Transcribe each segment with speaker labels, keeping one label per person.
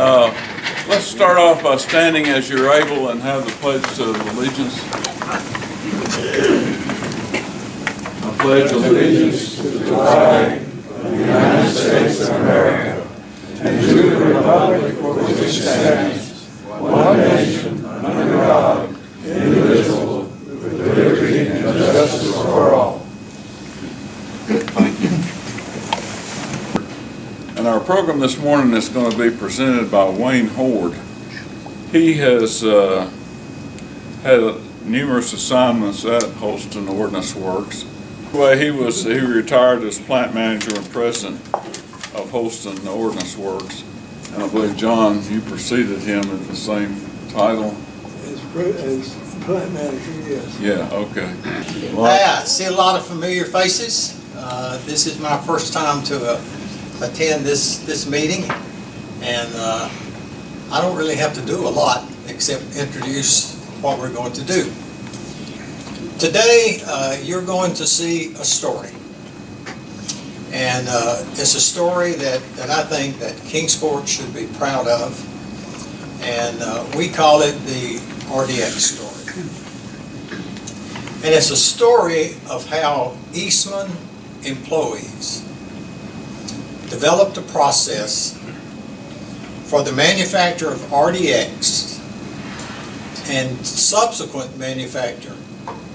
Speaker 1: Let's start off by standing as you're able and have the pledge of allegiance. I pledge allegiance to the flag of the United States of America and to the republic for which it stands, one nation, under God, indivisible, with liberty and justice for all. And our program this morning is going to be presented by Wayne Hoard. He has had numerous assignments at Holston Ordinance Works. Anyway, he retired as plant manager and president of Holston Ordinance Works. And I believe, John, you preceded him at the same title.
Speaker 2: As plant manager, yes.
Speaker 1: Yeah, okay.
Speaker 3: Well, I see a lot of familiar faces. This is my first time to attend this meeting, and I don't really have to do a lot except introduce what we're going to do. Today you're going to see a story, and it's a story that I think that Kingsport should be proud of, and we call it the RDX story. And it's a story of how Eastman employees developed a process for the manufacture of RDX and subsequent manufacture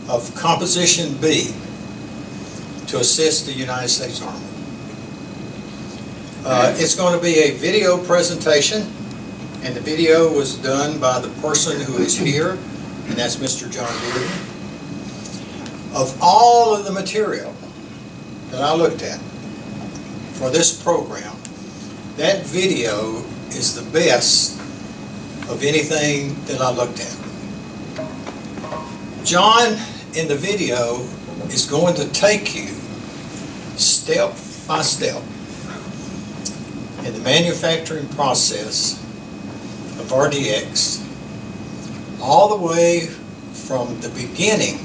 Speaker 3: of Composition B to assist the United States Army. It's going to be a video presentation, and the video was done by the person who is here, and that's Mr. John Bearden. Of all of the material that I looked at for this program, that video is the best of anything that I looked at. John, in the video, is going to take you step by step in the manufacturing process of RDX, all the way from the beginning,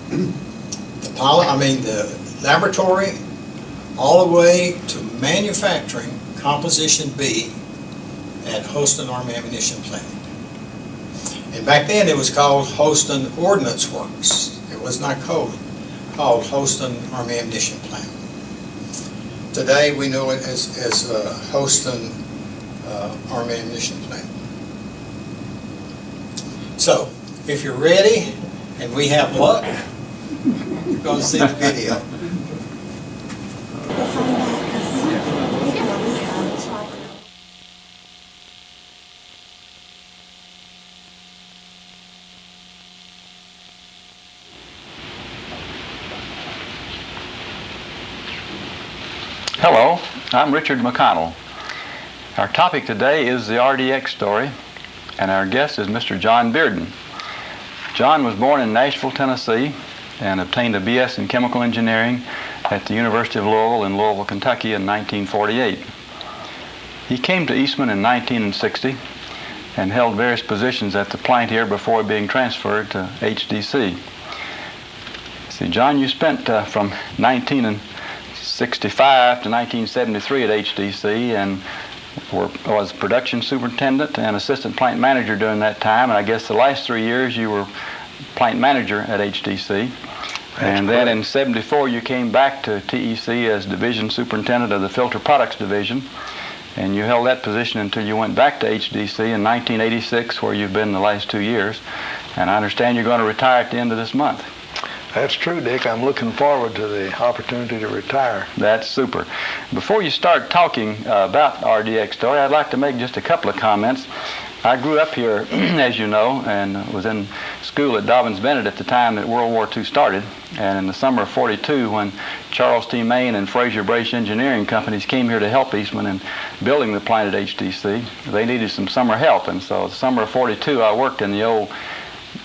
Speaker 3: the laboratory, all the way to manufacturing Composition B at Holston Army Ammunition Plant. And back then it was called Holston Ordinance Works. It was not called Holston Army Ammunition Plant. Today we know it as Holston Army Ammunition Plant. So, if you're ready and we have luck, you're going to see the video.
Speaker 4: Hello, I'm Richard McConnell. Our topic today is the RDX story, and our guest is Mr. John Bearden. John was born in Nashville, Tennessee, and obtained a BS in Chemical Engineering at the University of Louisville in Louisville, Kentucky in 1948. He came to Eastman in 1960 and held various positions at the plant here before being transferred to HDC. See, John, you spent from 1965 to 1973 at HDC and was production superintendent and assistant plant manager during that time, and I guess the last 3 years you were plant manager at HDC. And then in '74 you came back to TEC as division superintendent of the filter products division, and you held that position until you went back to HDC in 1986, where you've been the last 2 years, and I understand you're going to retire at the end of this month.
Speaker 2: That's true, Dick. I'm looking forward to the opportunity to retire.
Speaker 4: That's super. Before you start talking about RDX story, I'd like to make just a couple of comments. I grew up here, as you know, and was in school at Dobbins-Bennett at the time that World War II started. And in the summer of '42, when Charles T. Main and Fraser Brace Engineering Companies came here to help Eastman in building the plant at HDC, they needed some summer help. And so the summer of '42, I worked in the old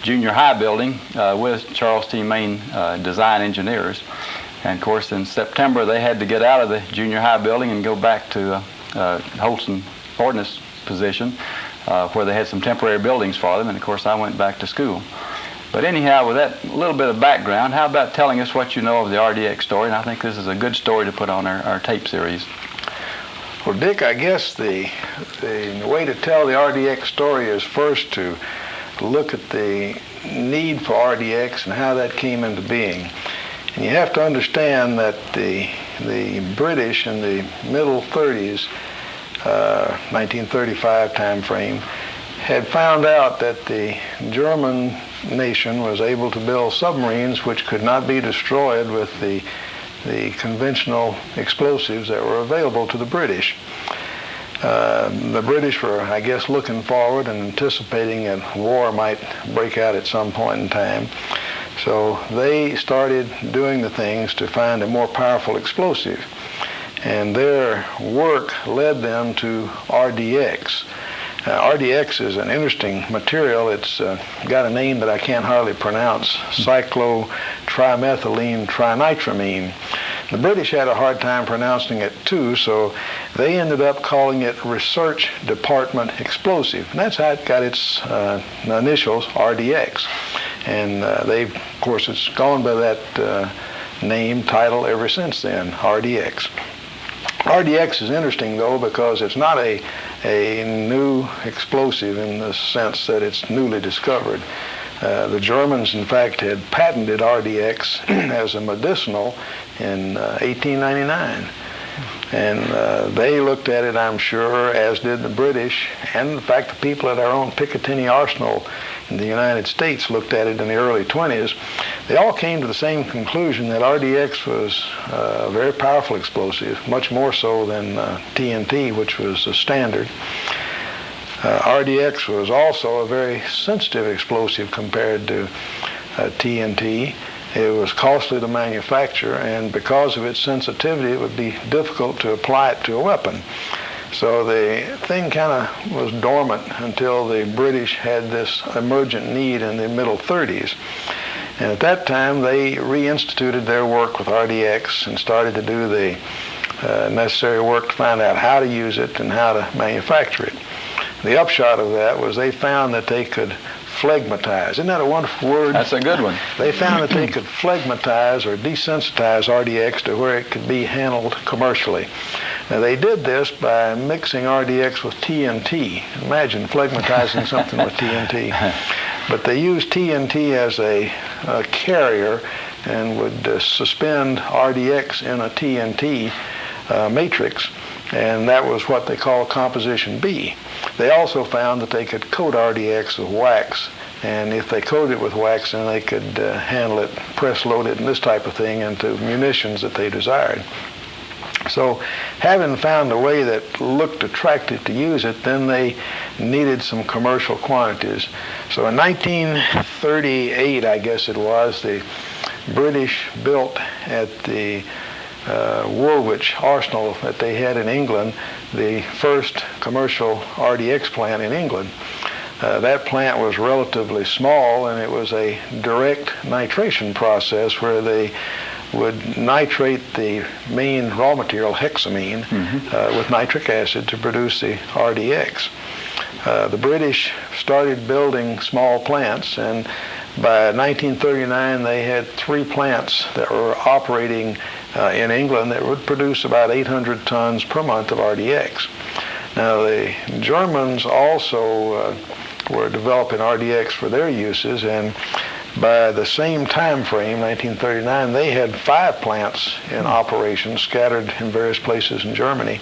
Speaker 4: junior high building with Charles T. Main design engineers. And of course in September they had to get out of the junior high building and go back to Holston Ordnance position where they had some temporary buildings for them, and of course I went back to school. But anyhow, with that little bit of background, how about telling us what you know of the RDX story? And I think this is a good story to put on our tape series.
Speaker 2: Well, Dick, I guess the way to tell the RDX story is first to look at the need for RDX and how that came into being. And you have to understand that the British in the middle 30s, 1935 time frame, had found out that the German nation was able to build submarines which could not be destroyed with the conventional explosives that were available to the British. The British were, I guess, looking forward and anticipating that war might break out at some point in time. So they started doing the things to find a more powerful explosive. And their work led them to RDX. RDX is an interesting material. It's got a name that I can't hardly pronounce, cyclotrimethylene trinitramine. The British had a hard time pronouncing it too, so they ended up calling it Research Department Explosive. And that's how it got its initials, RDX. And of course, it's gone by that name, title ever since then, RDX. RDX is interesting, though, because it's not a new explosive in the sense that it's newly discovered. The Germans, in fact, had patented RDX as a medicinal in 1899. And they looked at it, I'm sure, as did the British, and in fact the people at our own Picatinny Arsenal in the United States looked at it in the early 20s. They all came to the same conclusion that RDX was a very powerful explosive, much more so than TNT, which was the standard. RDX was also a very sensitive explosive compared to TNT. It was costly to manufacture, and because of its sensitivity, it would be difficult to apply it to a weapon. So the thing kind of was dormant until the British had this emergent need in the middle 30s. And at that time, they reinstituted their work with RDX and started to do the necessary work to find out how to use it and how to manufacture it. The upshot of that was they found that they could phlegmatize. Isn't that a wonderful word?
Speaker 4: That's a good one.
Speaker 2: They found that they could phlegmatize or desensitize RDX to where it could be handled commercially. Now, they did this by mixing RDX with TNT. Imagine phlegmatizing something with TNT. But they used TNT as a carrier and would suspend RDX in a TNT matrix, and that was what they call composition B. They also found that they could coat RDX with wax, and if they coated it with wax, then they could handle it, press load it, and this type of thing into munitions that they desired. So having found a way that looked attractive to use it, then they needed some commercial quantities. So in 1938, I guess it was, the British built at the Woolwich Arsenal that they had in England the first commercial RDX plant in England. That plant was relatively small, and it was a direct nitration process where they would nitrate the main raw material, hexamine, with nitric acid to produce the RDX. The British started building small plants, and by 1939 they had 3 plants that were operating in England that would produce about 800 tons per month of RDX. Now, the Germans also were developing RDX for their uses, and by the same time frame, 1939, they had 5 plants in operation scattered in various places in Germany,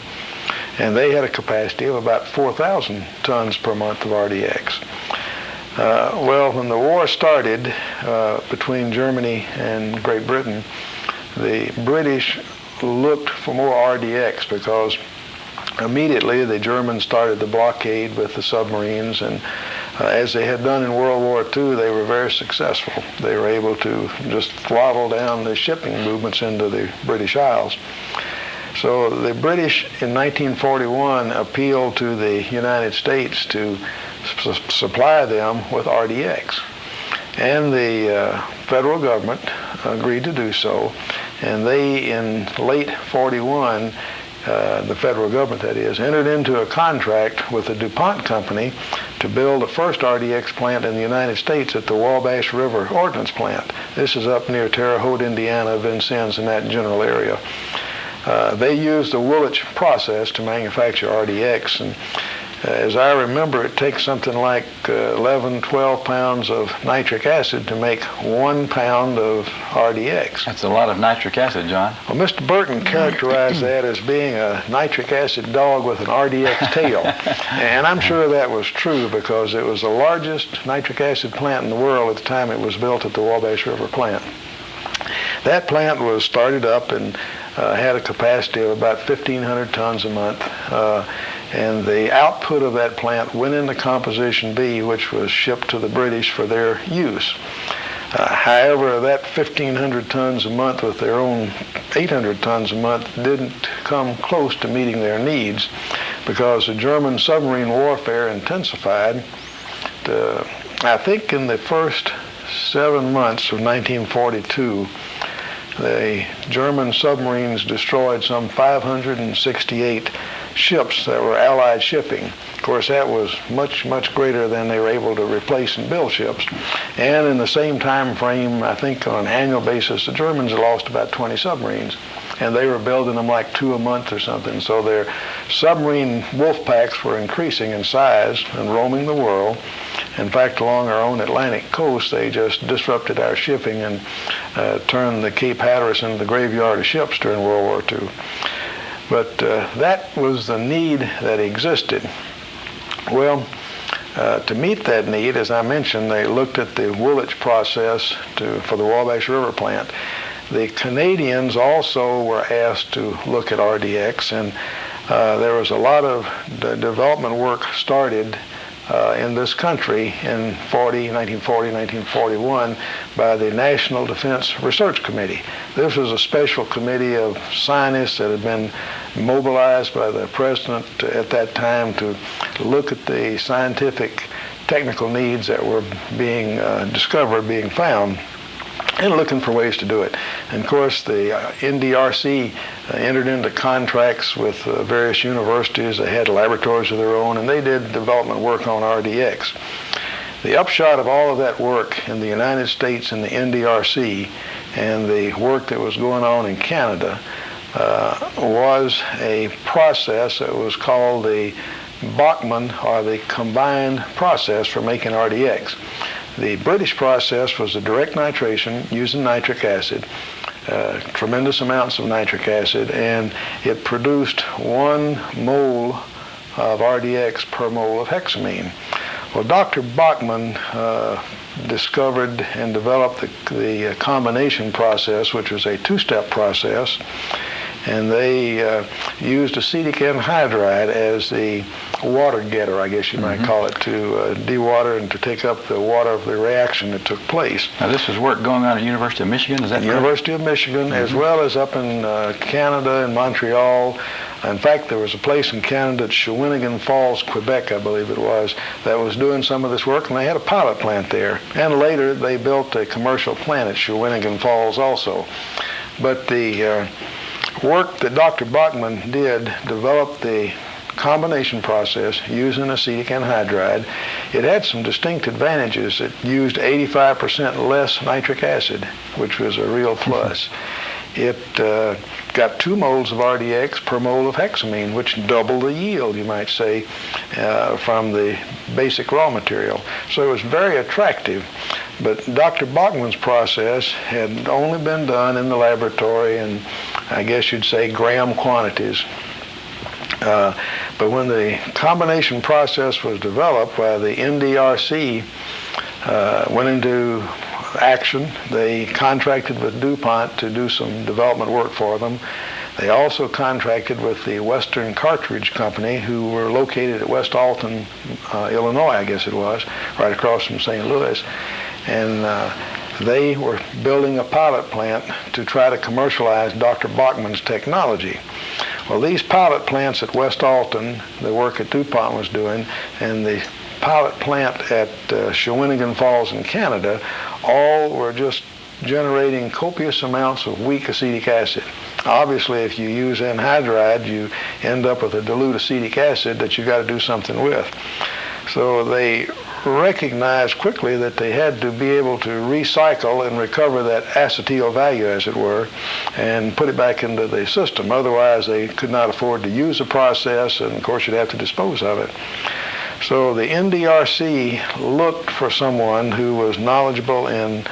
Speaker 2: and they had a capacity of about 4,000 tons per month of RDX. Well, when the war started between Germany and Great Britain, the British looked for more RDX because immediately the Germans started the blockade with the submarines, and as they had done in World War II, they were very successful. They were able to just throttle down the shipping movements into the British Isles. So the British in 1941 appealed to the United States to supply them with RDX. And the federal government agreed to do so. And they, in late 41, the federal government, that is, entered into a contract with the DuPont company to build the first RDX plant in the United States at the Wabash River Ordnance Plant. This is up near Terre Haute, Indiana, Vincennes, in that general area. They used the Woolwich process to manufacture RDX, and as I remember, it takes something like 11, 12 pounds of nitric acid to make 1 pound of RDX.
Speaker 4: That's a lot of nitric acid, John.
Speaker 2: Well, Mr. Bearden characterized that as being a nitric acid dog with an RDX tail. And I'm sure that was true because it was the largest nitric acid plant in the world at the time it was built at the Wabash River plant. That plant was started up and had a capacity of about 1,500 tons a month. And the output of that plant went into Composition B, which was shipped to the British for their use. However, that 1,500 tons a month with their own 800 tons a month didn't come close to meeting their needs because the German submarine warfare intensified. I think in the first 7 months of 1942, the German submarines destroyed some 568 ships that were Allied shipping. Of course, that was much, much greater than they were able to replace and build ships. And in the same time frame, I think on an annual basis, the Germans had lost about 20 submarines. And they were building them like 2 a month or something. So their submarine wolf packs were increasing in size and roaming the world. In fact, along our own Atlantic coast, they just disrupted our shipping and turned the Cape Hatteras into the graveyard of ships during World War II. But that was the need that existed. Well, to meet that need, as I mentioned, they looked at the Woolwich process for the Wabash River plant. The Canadians also were asked to look at RDX, and there was a lot of development work started in this country in 1940, 1941 by the National Defense Research Committee. This was a special committee of scientists that had been mobilized by the president at that time to look at the scientific technical needs that were being discovered, being found, and looking for ways to do it. And of course, the NDRC entered into contracts with various universities. They had laboratories of their own, and they did development work on RDX. The upshot of all of that work in the United States and the NDRC and the work that was going on in Canada was a process that was called the Bachman, or the combined process for making RDX. The British process was the direct nitration using nitric acid, tremendous amounts of nitric acid, and it produced 1 mole of RDX per mole of hexamine. Well, Dr. Bachman discovered and developed the combination process, which was a 2-step process, and they used acetic anhydride as the water getter, I guess you might call it, to dewater and to take up the water of the reaction that took place.
Speaker 4: Now, this is work going on at University of Michigan, is that correct?
Speaker 2: University of Michigan, as well as up in Canada and Montreal. In fact, there was a place in Canada at Shawinigan Falls, Quebec, I believe it was, that was doing some of this work, and they had a pilot plant there. And later, they built a commercial plant at Shawinigan Falls also. But the work that Dr. Bachman did developed the combination process using acetic anhydride. It had some distinct advantages. It used 85% less nitric acid, which was a real plus. It got 2 moles of RDX per mole of hexamine, which doubled the yield, you might say, from the basic raw material. So it was very attractive. But Dr. Bachman's process had only been done in the laboratory in, I guess you'd say, gram quantities. But when the combination process was developed by the NDRC, went into action. They contracted with DuPont to do some development work for them. They also contracted with the Western Cartridge Company, who were located at West Alton, Illinois, I guess it was, right across from St. Louis. And they were building a pilot plant to try to commercialize Dr. Bachman's technology. Well, these pilot plants at West Alton, the work that DuPont was doing, and the pilot plant at Shawinigan Falls in Canada, all were just generating copious amounts of weak acetic acid. Obviously, if you use anhydride, you end up with a dilute acetic acid that you got to do something with. So they recognized quickly that they had to be able to recycle and recover that acetyl value, as it were, and put it back into the system. Otherwise, they could not afford to use the process, and of course, you'd have to dispose of it. So the NDRC looked for someone who was knowledgeable in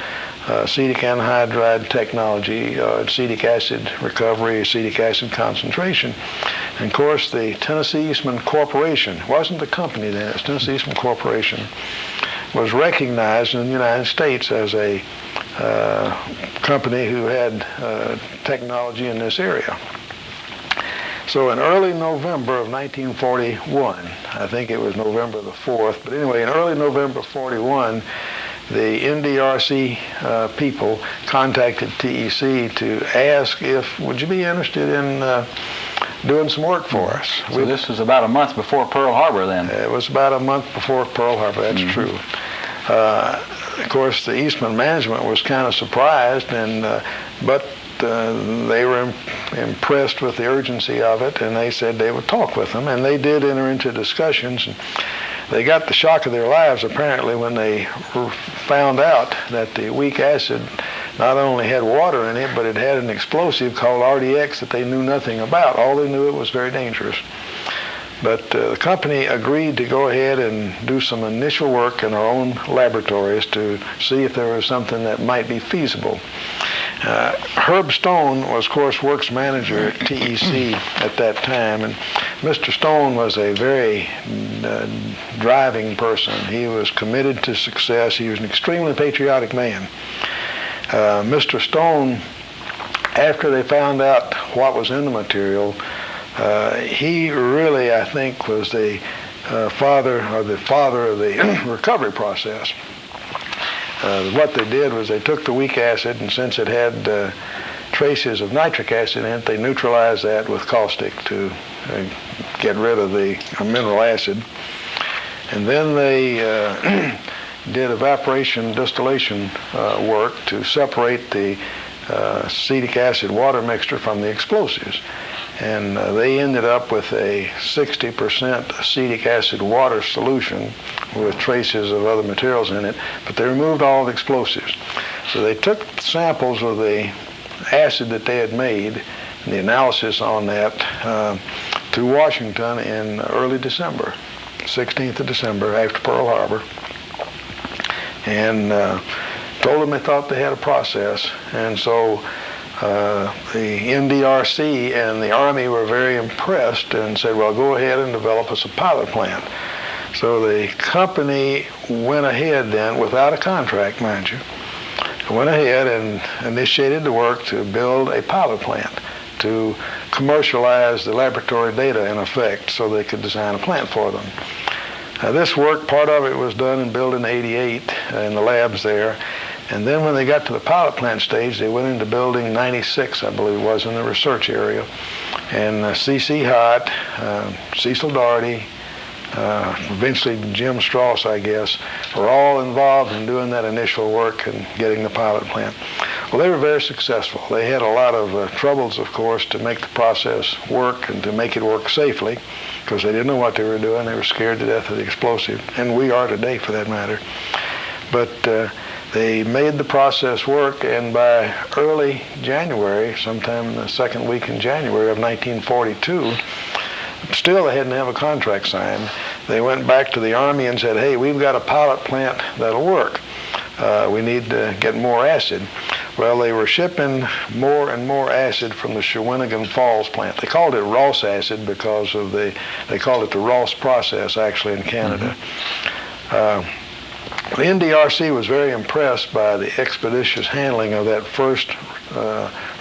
Speaker 2: acetic anhydride technology, acetic acid recovery, acetic acid concentration. And of course, the Tennessee Eastman Corporation, it wasn't the company then, it was Tennessee Eastman Corporation, was recognized in the United States as a company who had technology in this area. So in early November of 1941, I think it was November the 4th, but anyway, in early November 41, the NDRC people contacted TEC to ask if, would you be interested in doing some work for us?
Speaker 4: So this was about a month before Pearl Harbor then?
Speaker 2: It was about a month before Pearl Harbor, that's true. Of course, the Eastman management was kind of surprised, but they were impressed with the urgency of it, and they said they would talk with them, and they did enter into discussions. And they got the shock of their lives, apparently, when they found out that the weak acid not only had water in it, but it had an explosive called RDX that they knew nothing about. All they knew, it was very dangerous. But the company agreed to go ahead and do some initial work in our own laboratories to see if there was something that might be feasible. Herb Stone was, of course, works manager at TEC at that time, and Mr. Stone was a very driving person. He was committed to success. He was an extremely patriotic man. Mr. Stone, after they found out what was in the material, he really, I think, was the father of the recovery process. What they did was they took the weak acid, and since it had traces of nitric acid in it, they neutralized that with caustic to get rid of the mineral acid. And then they did evaporation distillation work to separate the acetic acid water mixture from the explosives. And they ended up with a 60% acetic acid water solution with traces of other materials in it, but they removed all the explosives. So they took samples of the acid that they had made and the analysis on that to Washington in early December, 16th of December, after Pearl Harbor, and told them they thought they had a process. And so the NDRC and the Army were very impressed and said, well, go ahead and develop us a pilot plant. So the company went ahead then, without a contract, mind you, went ahead and initiated the work to build a pilot plant to commercialize the laboratory data, in effect, so they could design a plant for them. This work, part of it was done in Building 88 in the labs there. And then when they got to the pilot plant stage, they went into Building 96, I believe it was, in the research area. And C.C. Hott, Cecil Daugherty, eventually Jim Strauss, I guess, were all involved in doing that initial work and getting the pilot plant. Well, they were very successful. They had a lot of troubles, of course, to make the process work and to make it work safely, because they didn't know what they were doing. They were scared to death of the explosive, and we are today, for that matter. But they made the process work, and by early January, sometime in the second week in January of 1942, still they hadn't have a contract signed. They went back to the Army and said, hey, we've got a pilot plant that'll work. We need to get more acid. Well, they were shipping more and more acid from the Shawinigan Falls plant. They called it Ross acid because of they called it the Ross process, actually, in Canada. The NDRC was very impressed by the expeditious handling of that first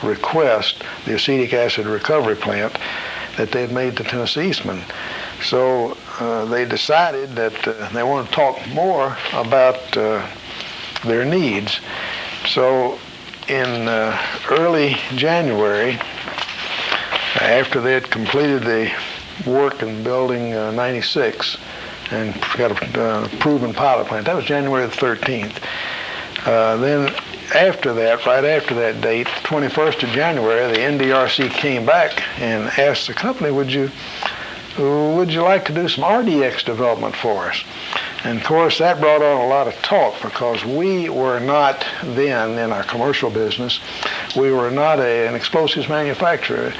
Speaker 2: request, the acetic acid recovery plant, that they had made to Tennessee Eastman. So they decided that they wanted to talk more about their needs. So in early January, after they had completed the work in Building 96, and got a proven pilot plant. That was January the 13th. Then after that, right after that date, 21st of January, the NDRC came back and asked the company, would you like to do some RDX development for us? And of course, that brought on a lot of talk because we were not then in our commercial business, we were not an explosives manufacturer.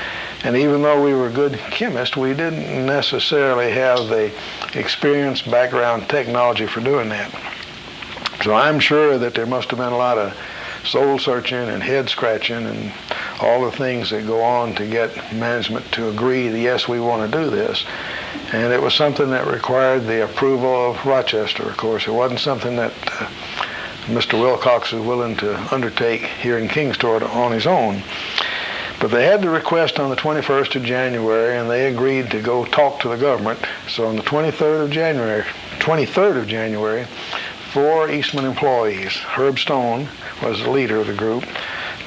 Speaker 2: And even though we were good chemists, we didn't necessarily have the experience, background, technology for doing that. So I'm sure that there must have been a lot of soul searching and head scratching and all the things that go on to get management to agree that yes, we want to do this. And it was something that required the approval of Rochester, of course. It wasn't something that Mr. Wilcox was willing to undertake here in Kingsport on his own. But they had the request on the 21st of January, and they agreed to go talk to the government. So on the 23rd of January, 4 Eastman employees, Herb Stone was the leader of the group,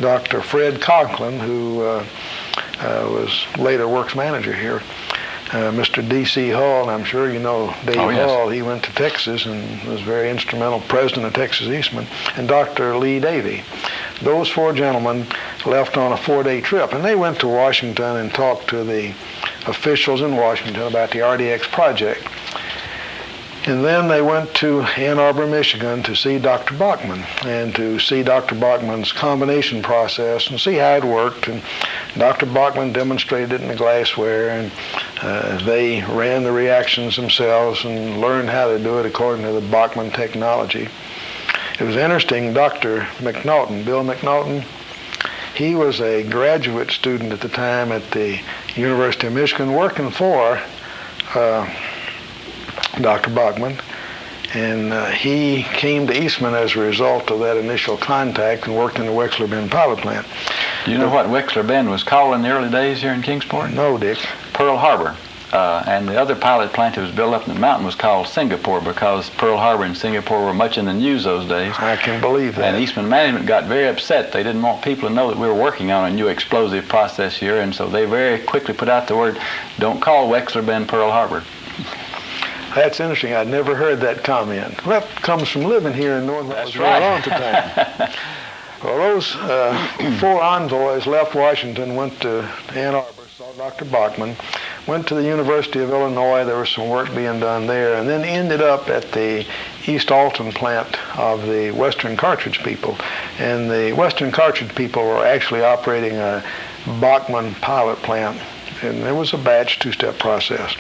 Speaker 2: Dr. Fred Conklin, who was later works manager here, Mr. D.C. Hall, and I'm sure you know Dave Hall. He went to Texas and was very instrumental, president of Texas Eastman, and Dr. Lee Davey. Those 4 gentlemen left on a 4-day trip, and they went to Washington and talked to the officials in Washington about the RDX project. And then they went to Ann Arbor, Michigan to see Dr. Bachman and to see Dr. Bachman's combination process and see how it worked. And Dr. Bachman demonstrated it in the glassware, and they ran the reactions themselves and learned how to do it according to the Bachman technology. It was interesting, Dr. McNaughton, Bill McNaughton, he was a graduate student at the time at the University of Michigan working for Dr. Bachman, and he came to Eastman as a result of that initial contact and worked in the Wechsler Bend pilot plant.
Speaker 4: Do you know what Wechsler Bend was called in the early days here in Kingsport?
Speaker 2: No, Dick.
Speaker 4: Pearl Harbor. And the other pilot plant that was built up in the mountain was called Singapore because Pearl Harbor and Singapore were much in the news those days.
Speaker 2: I can believe that.
Speaker 4: And Eastman management got very upset. They didn't want people to know that we were working on a new explosive process here, and so they very quickly put out the word, don't call Wechsler Bend Pearl Harbor.
Speaker 2: That's interesting. I'd never heard that comment. Well, that comes from living here in Northwest Carolina at the time. Well, those 4 envoys left Washington, went to Ann Arbor, saw Dr. Bachman, went to the University of Illinois. There was some work being done there, and then ended up at the East Alton plant of the Western Cartridge people. And the Western Cartridge people were actually operating a Bachman pilot plant, and there was a batch 2-step process.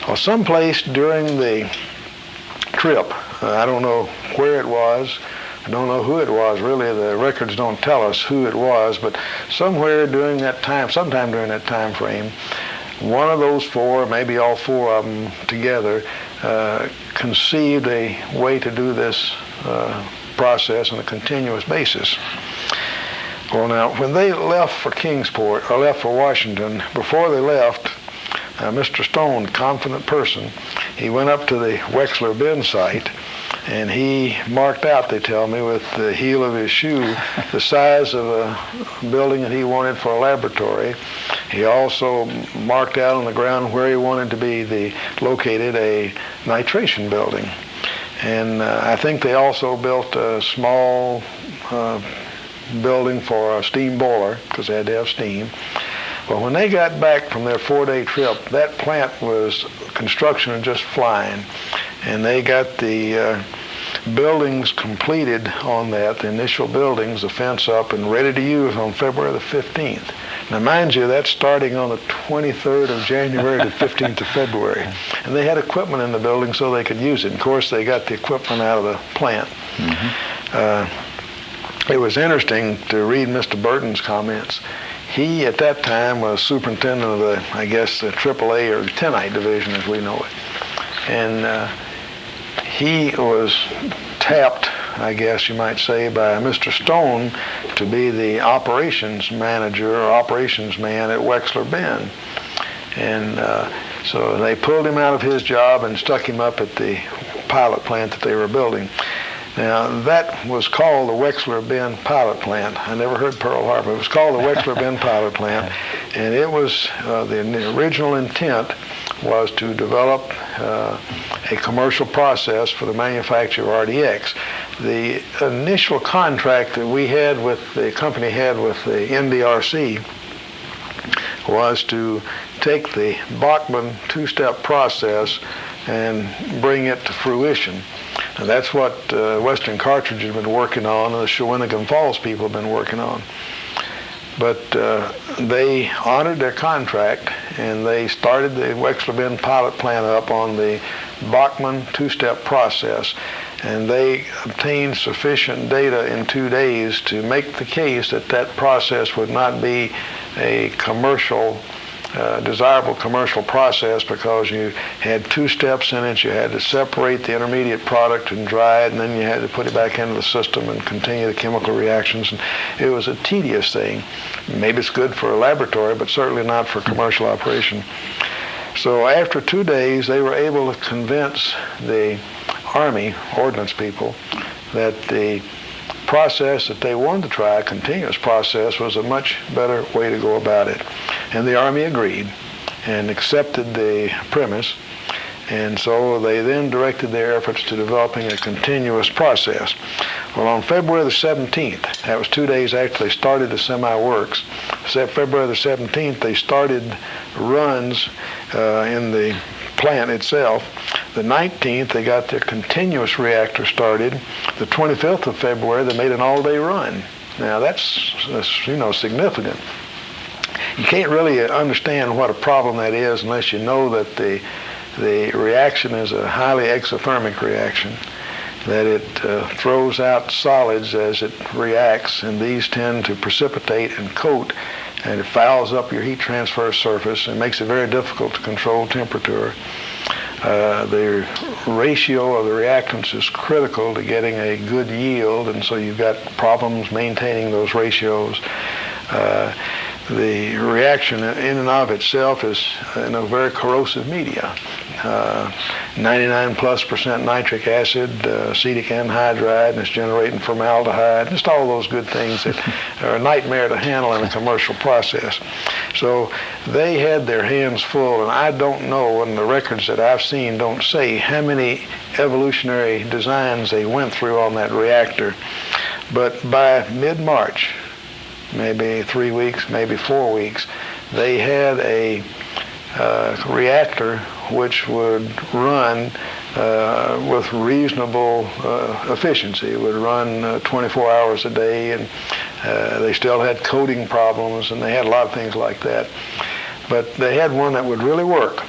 Speaker 2: Well, someplace during the trip, I don't know where it was, I don't know who it was, really the records don't tell us who it was, but somewhere during that time, sometime during that time frame, one of those 4, maybe all 4 of them together, conceived a way to do this process on a continuous basis. Well, now, when they left for Kingsport, or left for Washington, before they left, Mr. Stone, confident person, he went up to the Wechsler Bend site, and he marked out, they tell me, with the heel of his shoe, the size of a building that he wanted for a laboratory. He also marked out on the ground where he wanted to be located a nitration building. And I think they also built a small building for a steam boiler, because they had to have steam. Well, when they got back from their 4-day trip, that plant was construction and just flying. And they got the buildings completed on that, the initial buildings, the fence up, and ready to use on February the 15th. Now, mind you, that's starting on the 23rd of January to 15th of February. And they had equipment in the building so they could use it. And of course, they got the equipment out of the plant. Mm-hmm. It was interesting to read Mr. Bearden's comments. He, at that time, was superintendent of the, I guess, the AAA or 10-ite division as we know it. And he was tapped, I guess you might say, by Mr. Stone to be the operations manager or operations man at Wechsler Bend. And so they pulled him out of his job and stuck him up at the pilot plant that they were building. Now, that was called the Wechsler Bend Pilot Plant. I never heard Pearl Harbor. It was called the Wechsler Bend Pilot Plant, and it was, the original intent was to develop a commercial process for the manufacture of RDX. The initial contract that we had with, the company had with the NDRC was to take the Bachman 2-step process and bring it to fruition. And that's what Western Cartridge has been working on, and the Shawinigan Falls people have been working on. But they honored their contract, and they started the Wechsler Bend pilot plant up on the Bachman two-step process. And they obtained sufficient data in 2 days to make the case that that process would not be a commercial, desirable commercial process, because you had 2 steps in it. You had to separate the intermediate product and dry it, and then you had to put it back into the system and continue the chemical reactions. And it was a tedious thing. Maybe it's good for a laboratory, but certainly not for commercial operation. So after 2 days, they were able to convince the Army ordnance people that the process that they wanted to try, a continuous process, was a much better way to go about it. And the Army agreed and accepted the premise. And so they then directed their efforts to developing a continuous process. Well, on February the 17th, that was 2 days after they started the semi-works, February the 17th, they started runs in the plant itself. The 19th, they got their continuous reactor started. The 25th of February, they made an all-day run. Now that's significant. You can't really understand what a problem that is unless you know that the reaction is a highly exothermic reaction, that it throws out solids as it reacts, and these tend to precipitate and coat, and it fouls up your heat transfer surface and makes it very difficult to control temperature. The ratio of the reactants is critical to getting a good yield, and so you've got problems maintaining those ratios. The reaction in and of itself is in a very corrosive media. 99+% nitric acid, acetic anhydride, and it's generating formaldehyde, just all those good things that are a nightmare to handle in a commercial process. So they had their hands full, and I don't know, and the records that I've seen don't say how many evolutionary designs they went through on that reactor. But by mid-March, maybe 3 weeks, maybe 4 weeks, they had a reactor which would run with reasonable efficiency. It would run 24 hours a day, and they still had coating problems, and they had a lot of things like that. But they had one that would really work.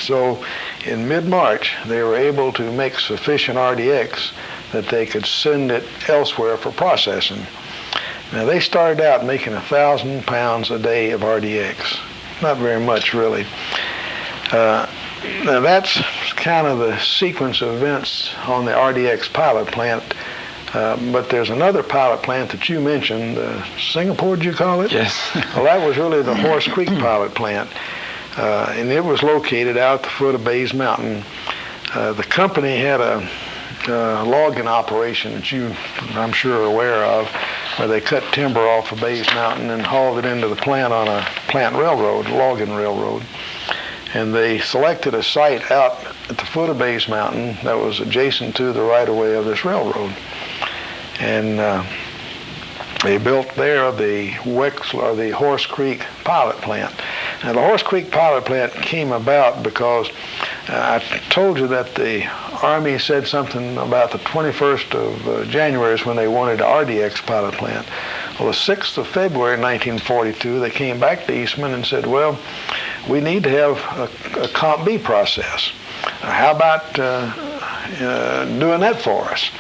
Speaker 2: So in mid-March, they were able to make sufficient RDX that they could send it elsewhere for processing. Now, they started out making 1,000 pounds a day of RDX. Not very much, really. Now, that's kind of the sequence of events on the RDX pilot plant. But there's another pilot plant that you mentioned, Singapore, did you call it?
Speaker 4: Yes.
Speaker 2: Well, that was really the Horse Creek pilot plant. And it was located out at the foot of Bays Mountain. The company had a logging operation that you, I'm sure, are aware of, where they cut timber off of Bays Mountain and hauled it into the plant on a plant railroad, logging railroad. And they selected a site out at the foot of Bays Mountain that was adjacent to the right-of-way of this railroad. And they built there the Wechsler, the Horse Creek pilot plant. Now, the Horse Creek pilot plant came about because I told you that the Army said something about the 21st of January is when they wanted an RDX pilot plant. Well, the 6th of February 1942, they came back to Eastman and said, well, we need to have a Comp B process. How about doing that for us?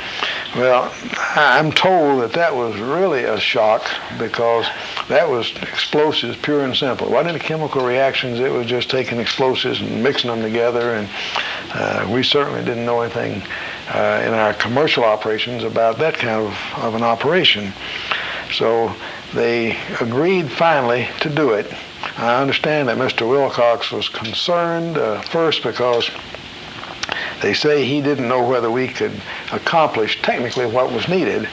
Speaker 2: Well, I'm told that that was really a shock, because that was explosives, pure and simple. It wasn't any chemical reactions. It was just taking explosives and mixing them together, and we certainly didn't know anything in our commercial operations about that kind of an operation. So they agreed finally to do it. I understand that Mr. Wilcox was concerned first because they say he didn't know whether we could accomplish technically what was needed,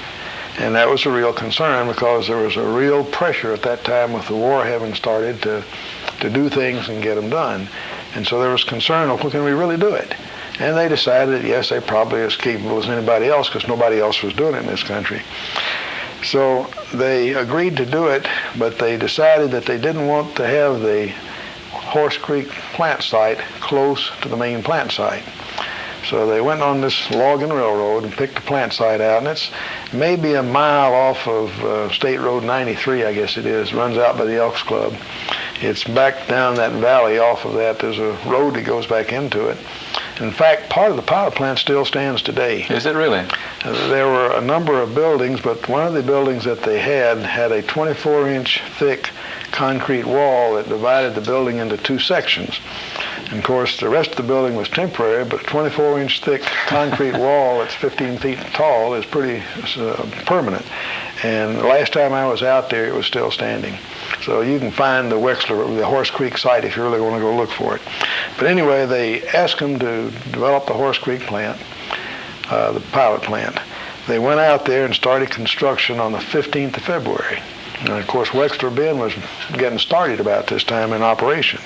Speaker 2: and that was a real concern because there was a real pressure at that time with the war having started to do things and get them done. And so there was concern of, well, can we really do it? And they decided that, yes, they probably as capable as anybody else, because nobody else was doing it in this country. So they agreed to do it, but they decided that they didn't want to have the Horse Creek plant site close to the main plant site. So they went on this logging railroad and picked the plant site out, and it's maybe a mile off of State Road 93, I guess it is. Runs out by the Elks Club. It's back down that valley off of that. There's a road that goes back into it. In fact, part of the power plant still stands today.
Speaker 4: Is it really?
Speaker 2: There were a number of buildings, but one of the buildings that they had a 24-inch thick concrete wall that divided the building into two sections. And of course, the rest of the building was temporary, but a 24-inch thick concrete wall that's 15 feet tall is pretty permanent. And the last time I was out there, it was still standing. So you can find the Wechsler, the Horse Creek site, if you really want to go look for it. But anyway, they asked them to develop the Horse Creek plant, the pilot plant. They went out there and started construction on the 15th of February. And of course, Wechsler Ben was getting started about this time in operation.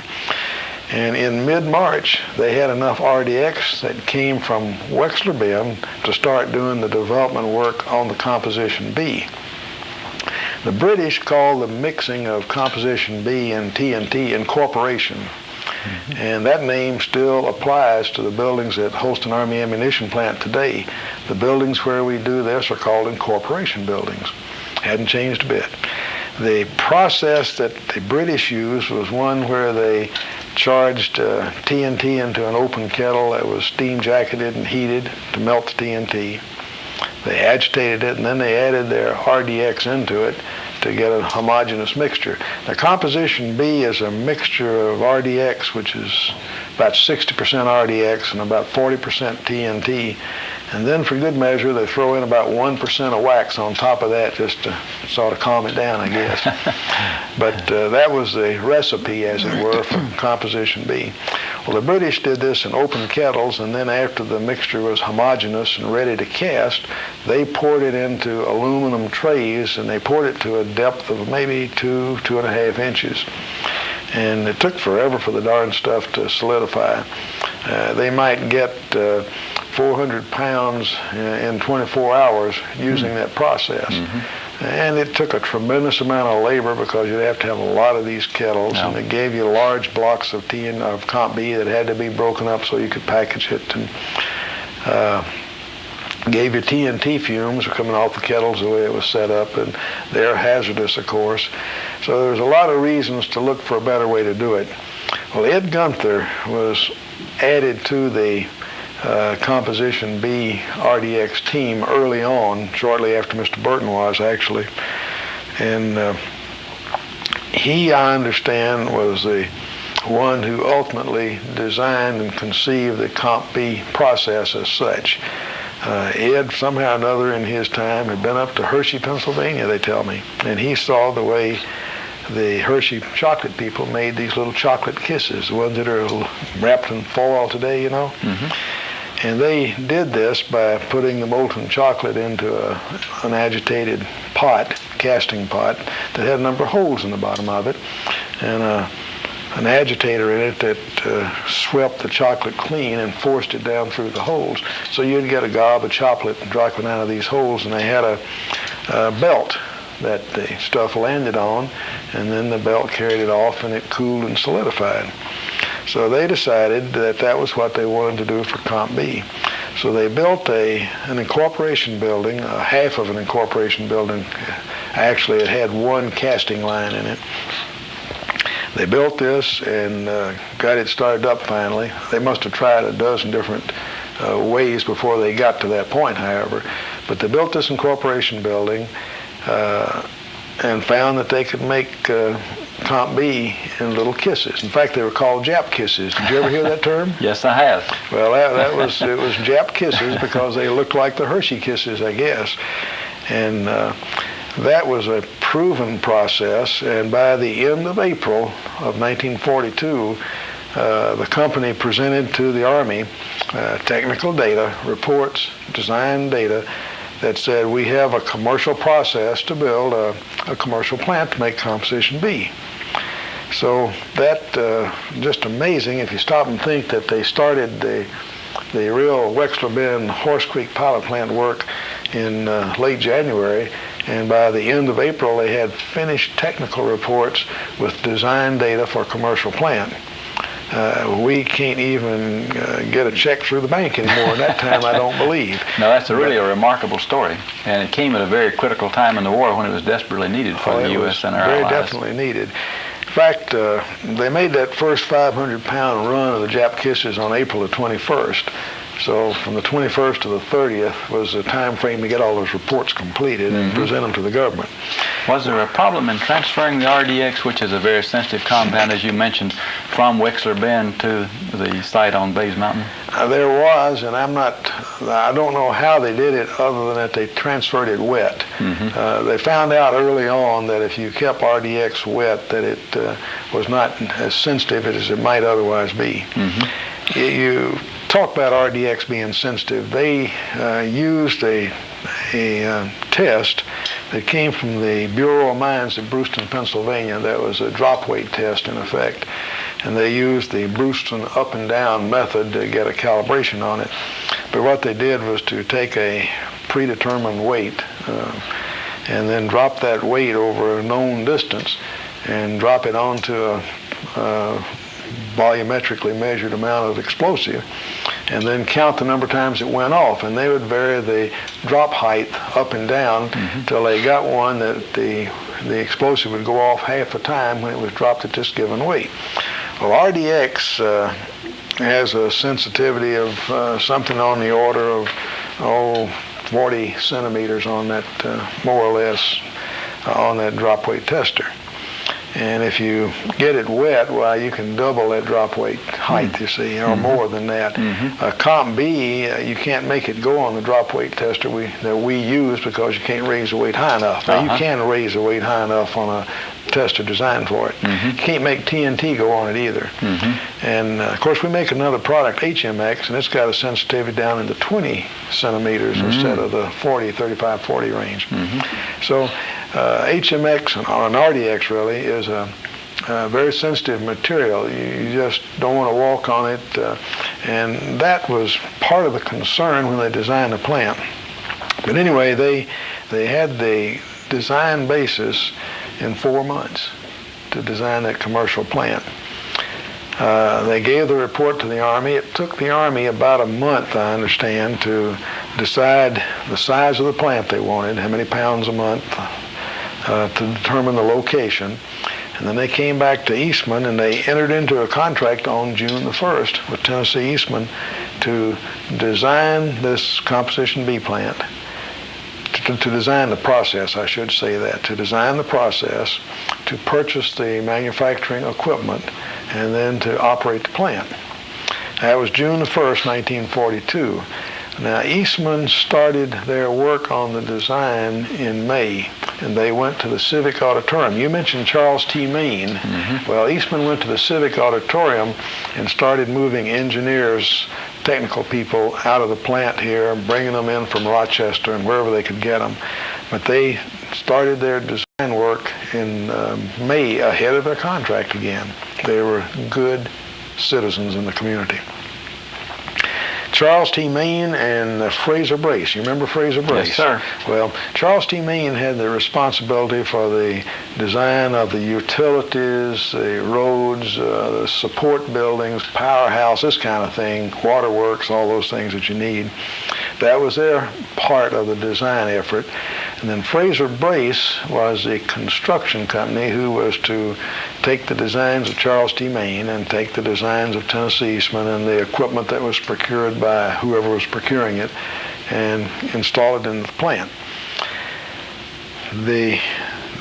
Speaker 2: And in mid-March, they had enough RDX that came from Wechsler Ben to start doing the development work on the Composition B. The British called the mixing of Composition B and TNT incorporation. And that name still applies to the buildings at Holston Army Ammunition Plant today. The buildings where we do this are called incorporation buildings. Hadn't changed a bit. The process that the British used was one where they charged TNT into an open kettle that was steam jacketed and heated to melt the TNT. They agitated it, and then they added their RDX into it to get a homogeneous mixture. The Composition B is a mixture of RDX, which is about 60% RDX and about 40% TNT. And then for good measure, they throw in about 1% of wax on top of that just to sort of calm it down, I guess. But that was the recipe, as it were, for Composition B. Well, the British did this in open kettles, and then after the mixture was homogeneous and ready to cast, they poured it into aluminum trays, and they poured it to a depth of maybe 2.5 inches. And it took forever for the darn stuff to solidify. They might get 400 pounds in 24 hours using that process. And it took a tremendous amount of labor because you'd have to have a lot of these kettles, and they gave you large blocks of Comp B that had to be broken up so you could package it, and gave you TNT fumes coming off the kettles the way it was set up, and they're hazardous, of course. So there's a lot of reasons to look for a better way to do it. Well, Ed Gunther was added to the Composition B RDX team early on, shortly after Mr. Bearden was, actually. And he, I understand, was the one who ultimately designed and conceived the Comp B process as such. Ed, somehow or another in his time, had been up to Hershey, Pennsylvania, they tell me, and he saw the way the Hershey chocolate people made these little chocolate kisses, the ones that are wrapped in foil today, you know. And they did this by putting the molten chocolate into an agitated pot, casting pot, that had a number of holes in the bottom of it, and an agitator in it that swept the chocolate clean and forced it down through the holes. So you'd get a gob of chocolate dropping out of these holes, and they had a belt that the stuff landed on, and then the belt carried it off and it cooled and solidified. So they decided that that was what they wanted to do for Comp B. So they built an incorporation building, half of an incorporation building. Actually, it had one casting line in it. They built this and got it started up finally. They must have tried a dozen different ways before they got to that point, however. But they built this incorporation building and found that they could make Comp B in little kisses. In fact, they were called Jap kisses. Did you ever hear that term?
Speaker 4: Yes, I have.
Speaker 2: Well, it was Jap kisses because they looked like the Hershey kisses, I guess. And that was a proven process, and by the end of April of 1942, the company presented to the Army technical data, reports, design data, that said we have a commercial process to build a commercial plant to make Composition B. So that, just amazing if you stop and think that they started the real Wechsler Bend Horse Creek pilot plant work in late January, and by the end of April they had finished technical reports with design data for a commercial plant. We can't even get a check through the bank anymore in that time, I don't believe.
Speaker 4: No, that's really a remarkable story. And it came at a very critical time in the war when it was desperately needed for the U.S. and our allies.
Speaker 2: Very definitely needed. In fact, they made that first 500-pound run of the Jap kisses on April the 21st. So from the 21st to the 30th was the time frame to get all those reports completed and present them to the government.
Speaker 4: Was there a problem in transferring the RDX, which is a very sensitive compound, as you mentioned, from Wechsler Bend to the site on Bays Mountain?
Speaker 2: There was, and I don't know how they did it other than that they transferred it wet. They found out early on that if you kept RDX wet, that it was not as sensitive as it might otherwise be. You talk about RDX being sensitive. They used a test that came from the Bureau of Mines at Brewston, Pennsylvania. That was a drop weight test in effect. And they used the Brewston up and down method to get a calibration on it. But what they did was to take a predetermined weight and then drop that weight over a known distance and drop it onto a volumetrically measured amount of explosive, and then count the number of times it went off, and they would vary the drop height up and down till they got one that the explosive would go off half the time when it was dropped at this given weight. Well, RDX has a sensitivity of something on the order of 40 centimeters on that, more or less, on that drop weight tester. And if you get it wet, well, you can double that drop weight height, you see, or more than that. Comp B, you can't make it go on the drop weight tester that we use because you can't raise the weight high enough. Now, you can raise the weight high enough on a tester designed for it. You can't make TNT go on it either. And, of course, we make another product, HMX, and it's got a sensitivity down in the 20 centimeters instead of the 40, 35, 40 range. So HMX, or an RDX really, is a very sensitive material. You just don't want to walk on it, and that was part of the concern when they designed the plant. But anyway, they had the design basis in 4 months to design that commercial plant. They gave the report to the Army. It took the Army about a month, I understand, to decide the size of the plant they wanted, how many pounds a month, to determine the location. And then they came back to Eastman and they entered into a contract on June the 1st with Tennessee Eastman to design this Composition B plant, to design the process, I should say that, to design the process, to purchase the manufacturing equipment, and then to operate the plant. That was June the 1st, 1942. Now, Eastman started their work on the design in May, and they went to the Civic Auditorium. You mentioned Charles T. Main. Well, Eastman went to the Civic Auditorium and started moving engineers, technical people out of the plant here, bringing them in from Rochester and wherever they could get them. But they started their design work in May ahead of their contract again. They were good citizens in the community. Charles T. Main and Fraser Brace. You remember Fraser Brace?
Speaker 4: Yes, sir.
Speaker 2: Well, Charles T. Main had the responsibility for the design of the utilities, the roads, the support buildings, powerhouse, this kind of thing, waterworks, all those things that you need. That was their part of the design effort. And then Fraser Brace was the construction company who was to take the designs of Charles T. Main and take the designs of Tennessee Eastman and the equipment that was procured by whoever was procuring it and install it in the plant.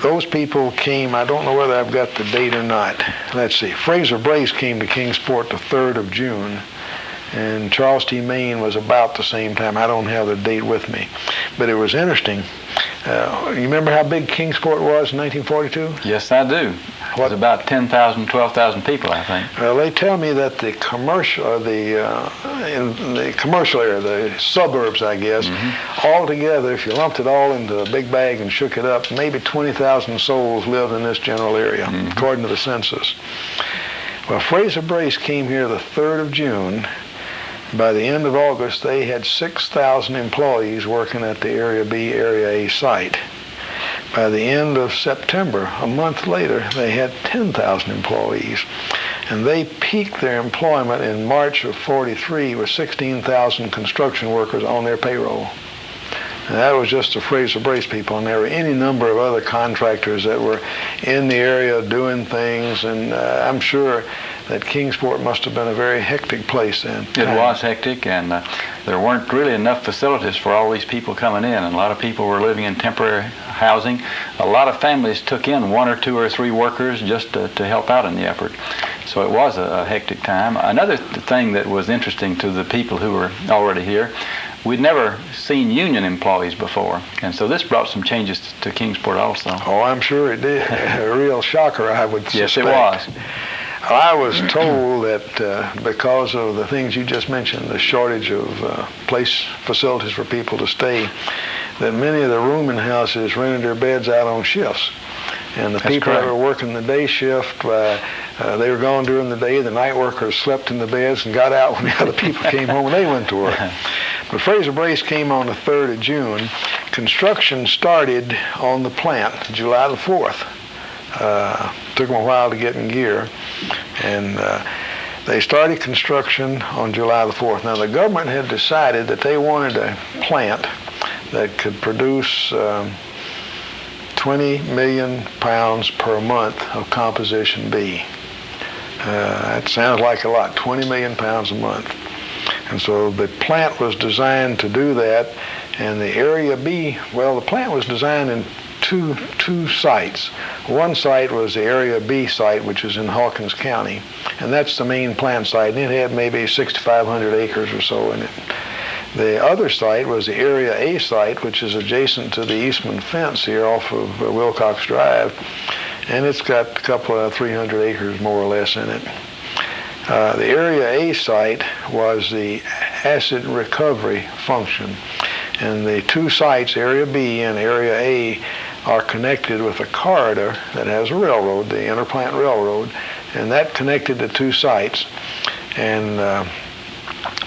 Speaker 2: Those people came, I don't know whether I've got the date or not. Let's see. Fraser Brace came to Kingsport the 3rd of June. And Charles T. Main was about the same time. I don't have the date with me. But it was interesting. You remember how big Kingsport was in 1942?
Speaker 4: Yes, I do. It was about 10,000, 12,000 people, I think.
Speaker 2: Well, they tell me that the commercial, in the commercial area, the suburbs, I guess, all together, if you lumped it all into a big bag and shook it up, maybe 20,000 souls lived in this general area, according to the census. Well, Fraser Brace came here the 3rd of June. By the end of August, they had 6,000 employees working at the Area B, Area A site. By the end of September, a month later, they had 10,000 employees. And they peaked their employment in March of 43 with 16,000 construction workers on their payroll. And that was just the Fraser Brace people, and there were any number of other contractors that were in the area doing things, and I'm sure that Kingsport must have been a very hectic place then.
Speaker 4: It was hectic, and there weren't really enough facilities for all these people coming in, and a lot of people were living in temporary housing. A lot of families took in 1 or 2 or 3 workers just to help out in the effort. So it was a hectic time. Another thing that was interesting to the people who were already here, we'd never seen union employees before, and so this brought some changes to Kingsport also.
Speaker 2: Oh, I'm sure it did. A real shocker, I would suspect.
Speaker 4: Yes, it was.
Speaker 2: I was told that because of the things you just mentioned, the shortage of facilities for people to stay, that many of the rooming houses rented their beds out on shifts. And the people that were working the day shift, they were gone during the day. The night workers slept in the beds and got out when the other people came home and they went to work. But Fraser Brace came on the 3rd of June. Construction started on the plant July the 4th. Took them a while to get in gear. And they started construction on July the 4th. Now, the government had decided that they wanted a plant that could produce 20 million pounds per month of composition B. That sounds like a lot, 20 million pounds a month. And so the plant was designed to do that, and the Area B, well, the plant was designed in two sites. One site was the Area B site, which is in Hawkins County, and that's the main plant site, and it had maybe 6,500 acres or so in it. The other site was the Area A site, which is adjacent to the Eastman fence here off of Wilcox Drive, and it's got a couple of 300 acres more or less in it. The Area A site was the acid recovery function, and the 2 sites, Area B and Area A, are connected with a corridor that has a railroad, the Interplant Railroad, and that connected the 2 sites, and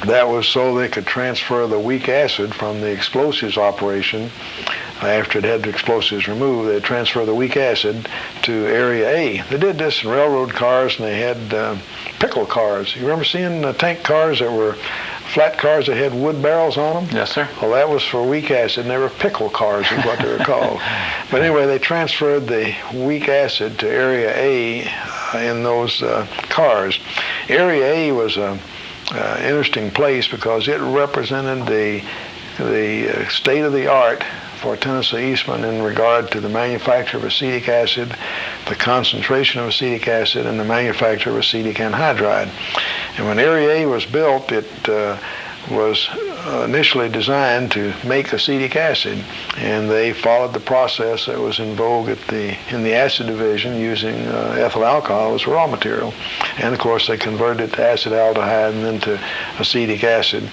Speaker 2: that was so they could transfer the weak acid from the explosives operation. After it had the explosives removed, they'd transfer the weak acid to Area A. They did this in railroad cars, and they had pickle cars. You remember seeing tank cars that were flat cars that had wood barrels on them?
Speaker 4: Yes, sir.
Speaker 2: Well, that was for weak acid, and they were pickle cars is what they were called. But anyway, they transferred the weak acid to Area A in those cars. Area A was an interesting place because it represented the state-of-the-art for Tennessee Eastman in regard to the manufacture of acetic acid, the concentration of acetic acid, and the manufacture of acetic anhydride. And when Area A was built, it was initially designed to make acetic acid, and they followed the process that was in vogue in the acid division using ethyl alcohol as raw material. And of course they converted it to acetaldehyde and then to acetic acid.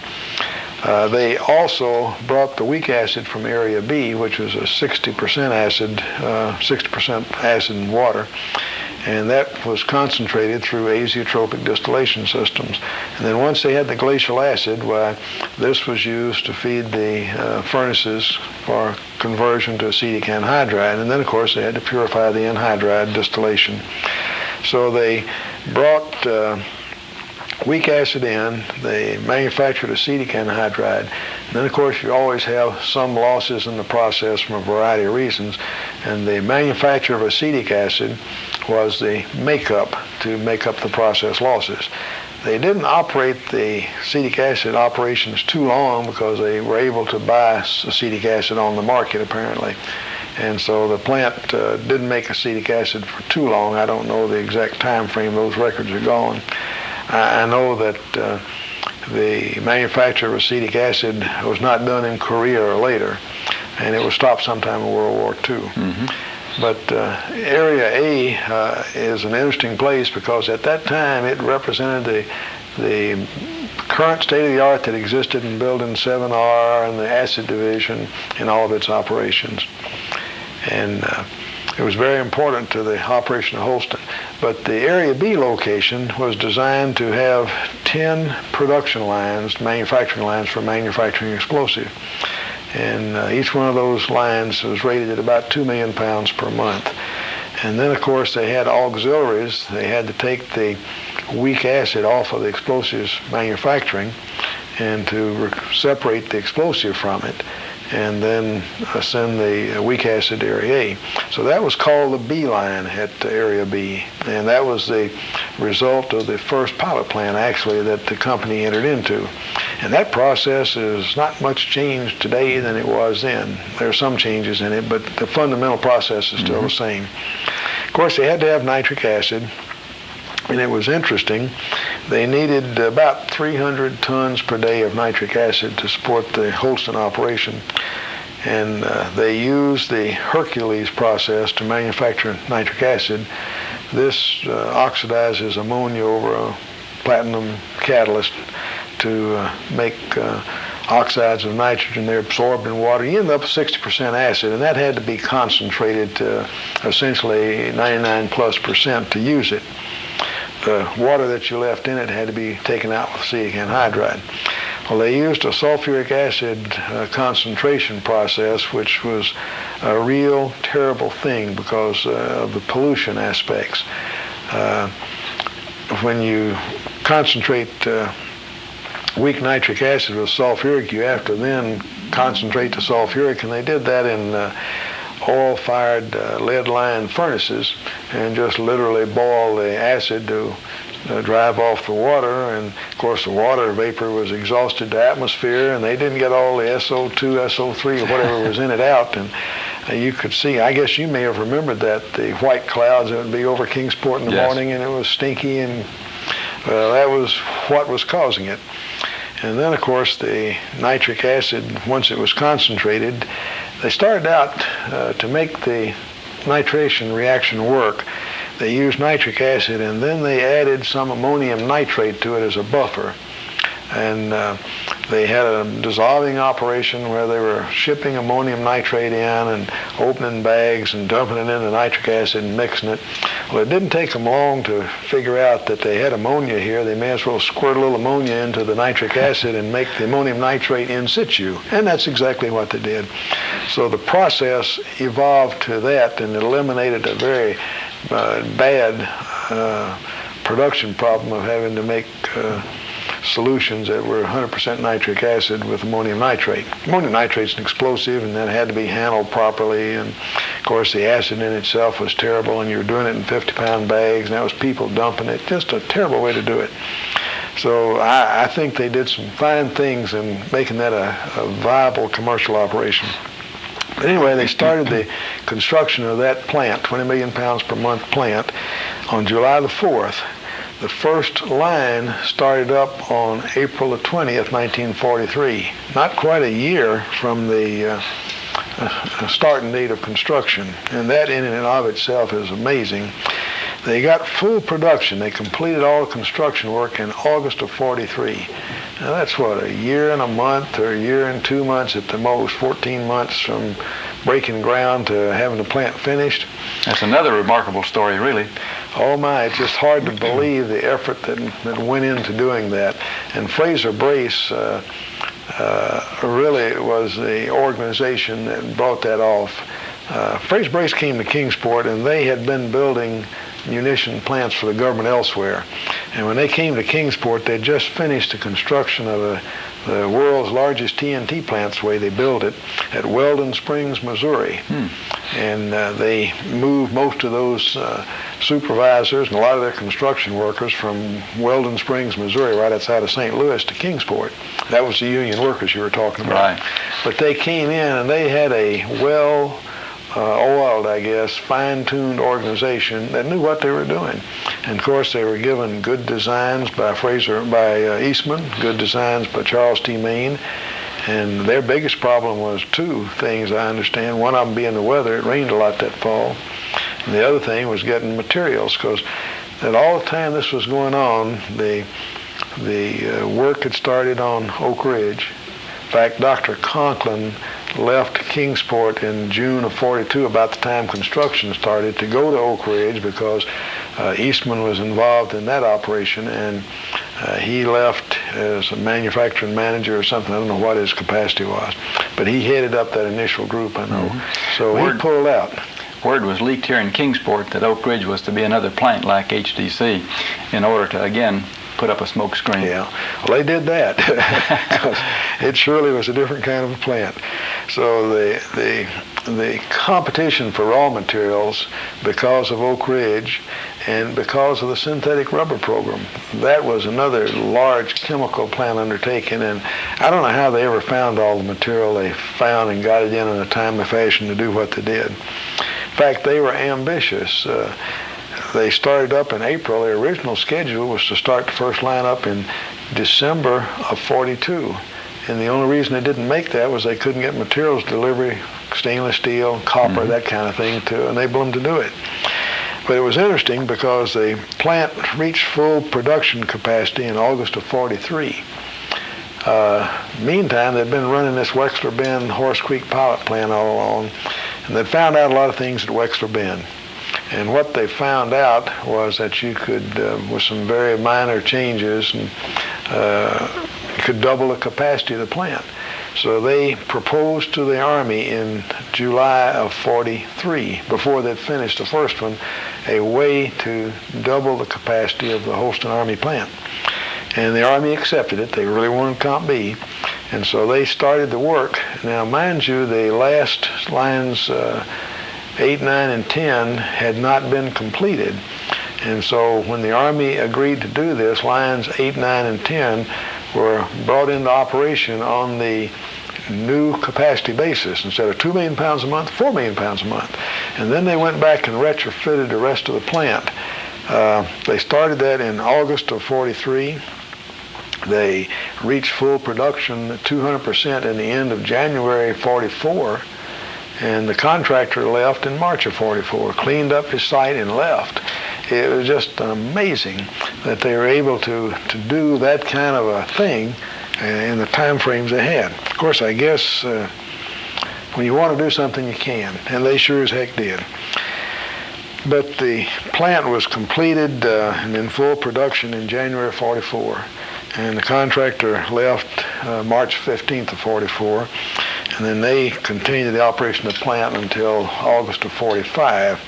Speaker 2: They also brought the weak acid from Area B, which was a 60% acid and water, and that was concentrated through azeotropic distillation systems. And then once they had the glacial acid, why, this was used to feed the furnaces for conversion to acetic anhydride, and then of course they had to purify the anhydride distillation. So they brought weak acid in, they manufactured acetic anhydride, and then of course you always have some losses in the process from a variety of reasons, and the manufacture of acetic acid was the makeup to make up the process losses. They didn't operate the acetic acid operations too long because they were able to buy acetic acid on the market apparently. And so the plant didn't make acetic acid for too long. I don't know the exact time frame, those records are gone. I know that the manufacture of acetic acid was not done in Korea or later, and it was stopped sometime in World War II. Mm-hmm. But Area A is an interesting place because at that time it represented the current state-of-the-art that existed in Building 7R and the acid division in all of its operations. And it was very important to the operation of Holston. But the Area B location was designed to have 10 production lines, manufacturing lines for manufacturing explosive. And each one of those lines was rated at about 2 million pounds per month. And then, of course, they had auxiliaries. They had to take the weak acid off of the explosives manufacturing and to separate the explosive from it, and then send the weak acid to Area A. So that was called the B line at Area B, and that was the result of the first pilot plan actually that the company entered into. And that process is not much changed today than it was then. There are some changes in it, but the fundamental process is still the same. Of course, they had to have nitric acid, and it was interesting. They needed about 300 tons per day of nitric acid to support the Holston operation. And they used the Hercules process to manufacture nitric acid. This oxidizes ammonia over a platinum catalyst to make oxides of nitrogen. They're absorbed in water. You end up with 60% acid, and that had to be concentrated to essentially 99+% to use it. The water that you left in it had to be taken out with acetic anhydride. Well, they used a sulfuric acid concentration process, which was a real terrible thing because of the pollution aspects. When you concentrate weak nitric acid with sulfuric, you have to then concentrate the sulfuric, and they did that in oil-fired lead-lined furnaces and just literally boil the acid to drive off the water. And of course the water vapor was exhausted to atmosphere, and they didn't get all the SO2, SO3 or whatever was in it out. And you could see, I guess you may have remembered that, the white clouds that would be over Kingsport in the morning, and it was stinky, and that was what was causing it. And then of course the nitric acid, once it was concentrated, they started out to make the nitration reaction work. They used nitric acid, and then they added some ammonium nitrate to it as a buffer. And they had a dissolving operation where they were shipping ammonium nitrate in and opening bags and dumping it into nitric acid and mixing it. Well, it didn't take them long to figure out that they had ammonia here. They may as well squirt a little ammonia into the nitric acid and make the ammonium nitrate in situ. And that's exactly what they did. So the process evolved to that, and it eliminated a very bad production problem of having to make solutions that were 100% nitric acid with ammonium nitrate. Ammonium nitrate's an explosive, and that had to be handled properly, and of course the acid in itself was terrible, and you were doing it in 50-pound bags, and that was people dumping it. Just a terrible way to do it. So I think they did some fine things in making that a viable commercial operation. But anyway, they started the construction of that plant, 20 million pounds per month plant, on July the 4th. The first line started up on April the 20th, 1943. Not quite a year from the starting date of construction. And that in and of itself is amazing. They got full production. They completed all the construction work in August of 43. Now that's what, a year and a month or a year and 2 months at the most, 14 months from breaking ground to having the plant finished.
Speaker 4: That's another remarkable story, really.
Speaker 2: Oh my, it's just hard to believe the effort that went into doing that. And Fraser Brace really was the organization that brought that off. Fraser Brace came to Kingsport, and they had been building munition plants for the government elsewhere. And when they came to Kingsport, they'd just finished the construction of the world's largest TNT plant, the way they built it, at Weldon Springs, Missouri. And they moved most of those supervisors and a lot of their construction workers from Weldon Springs, Missouri, right outside of St. Louis, to Kingsport. That was the union workers you were talking about. Right. But they came in, and they had a oiled, I guess, fine-tuned organization that knew what they were doing. And of course, they were given good designs by Eastman, good designs by Charles T. Main. And their biggest problem was two things, I understand. One of them being the weather. It rained a lot that fall. And the other thing was getting materials, because at all the time this was going on, the work had started on Oak Ridge. In fact, Dr. Conklin left Kingsport in June of 42, about the time construction started, to go to Oak Ridge because Eastman was involved in that operation, and he left as a manufacturing manager or something. I don't know what his capacity was, but he headed up that initial group, I know. So he pulled out.
Speaker 4: word was leaked here in Kingsport that Oak Ridge was to be another plant like HDC in order to, again, put up a smoke screen.
Speaker 2: Yeah, well, they did that because it surely was a different kind of a plant. So the competition for raw materials, because of Oak Ridge and because of the synthetic rubber program, that was another large chemical plant undertaking, and I don't know how they ever found all the material they found and got it in a timely fashion to do what they did. In fact, they were ambitious. They started up in April. Their original schedule was to start the first line up in December of 42. And the only reason they didn't make that was they couldn't get materials delivery, stainless steel, copper, that kind of thing, to enable them to do it. But it was interesting because the plant reached full production capacity in August of 43. Meantime, they'd been running this Wechsler Bend Horse Creek pilot plant all along, and they found out a lot of things at Wechsler Bend. And what they found out was that you could, with some very minor changes, and you could double the capacity of the plant. So they proposed to the Army in July of 43, before they'd finished the first one, a way to double the capacity of the Holston Army plant. And the Army accepted it. They really wanted Comp B. And so they started the work. Now, mind you, the last lines 8, 9, and 10 had not been completed. And so when the Army agreed to do this, lines 8, 9, and 10 were brought into operation on the new capacity basis. Instead of 2 million pounds a month, 4 million pounds a month. And then they went back and retrofitted the rest of the plant. They started that in August of 43. They reached full production at 200% in the end of January 44. And the contractor left in March of 44, cleaned up his site and left. It was just amazing that they were able to do that kind of a thing in the time frames they had. Of course, I guess when you want to do something, you can, and they sure as heck did. But the plant was completed and in full production in January 44, and the contractor left March 15th of 44. And then they continued the operation of the plant until August of 45.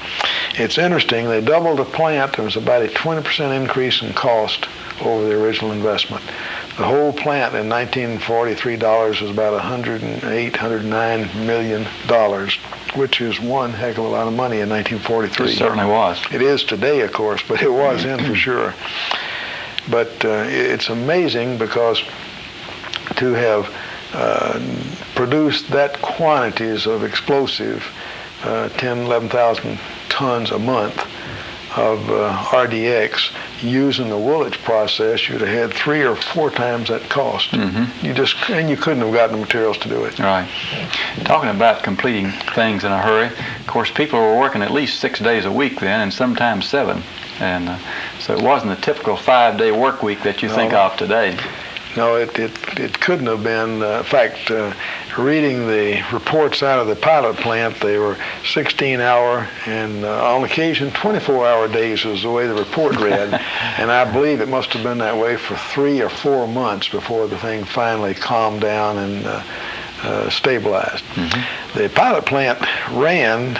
Speaker 2: It's interesting, they doubled the plant. There was about a 20% increase in cost over the original investment. The whole plant in 1943 dollars was about $108, $109 million, which is one heck of a lot of money in 1943.
Speaker 4: It certainly was.
Speaker 2: It is today, of course, but it was then for sure. But it's amazing because to have produced that quantities of explosive, 10, 11,000 tons a month of RDX using the Woolwich process, you'd have had 3 or 4 times that cost. And you couldn't have gotten the materials to do it.
Speaker 4: Right. Talking about completing things in a hurry, of course, people were working at least 6 days a week then, and sometimes 7. And so it wasn't the typical 5-day work week that you think of today.
Speaker 2: No, it couldn't have been. In fact, reading the reports out of the pilot plant, they were 16-hour and on occasion 24-hour days was the way the report read. And I believe it must have been that way for 3 or 4 months before the thing finally calmed down and stabilized. The pilot plant ran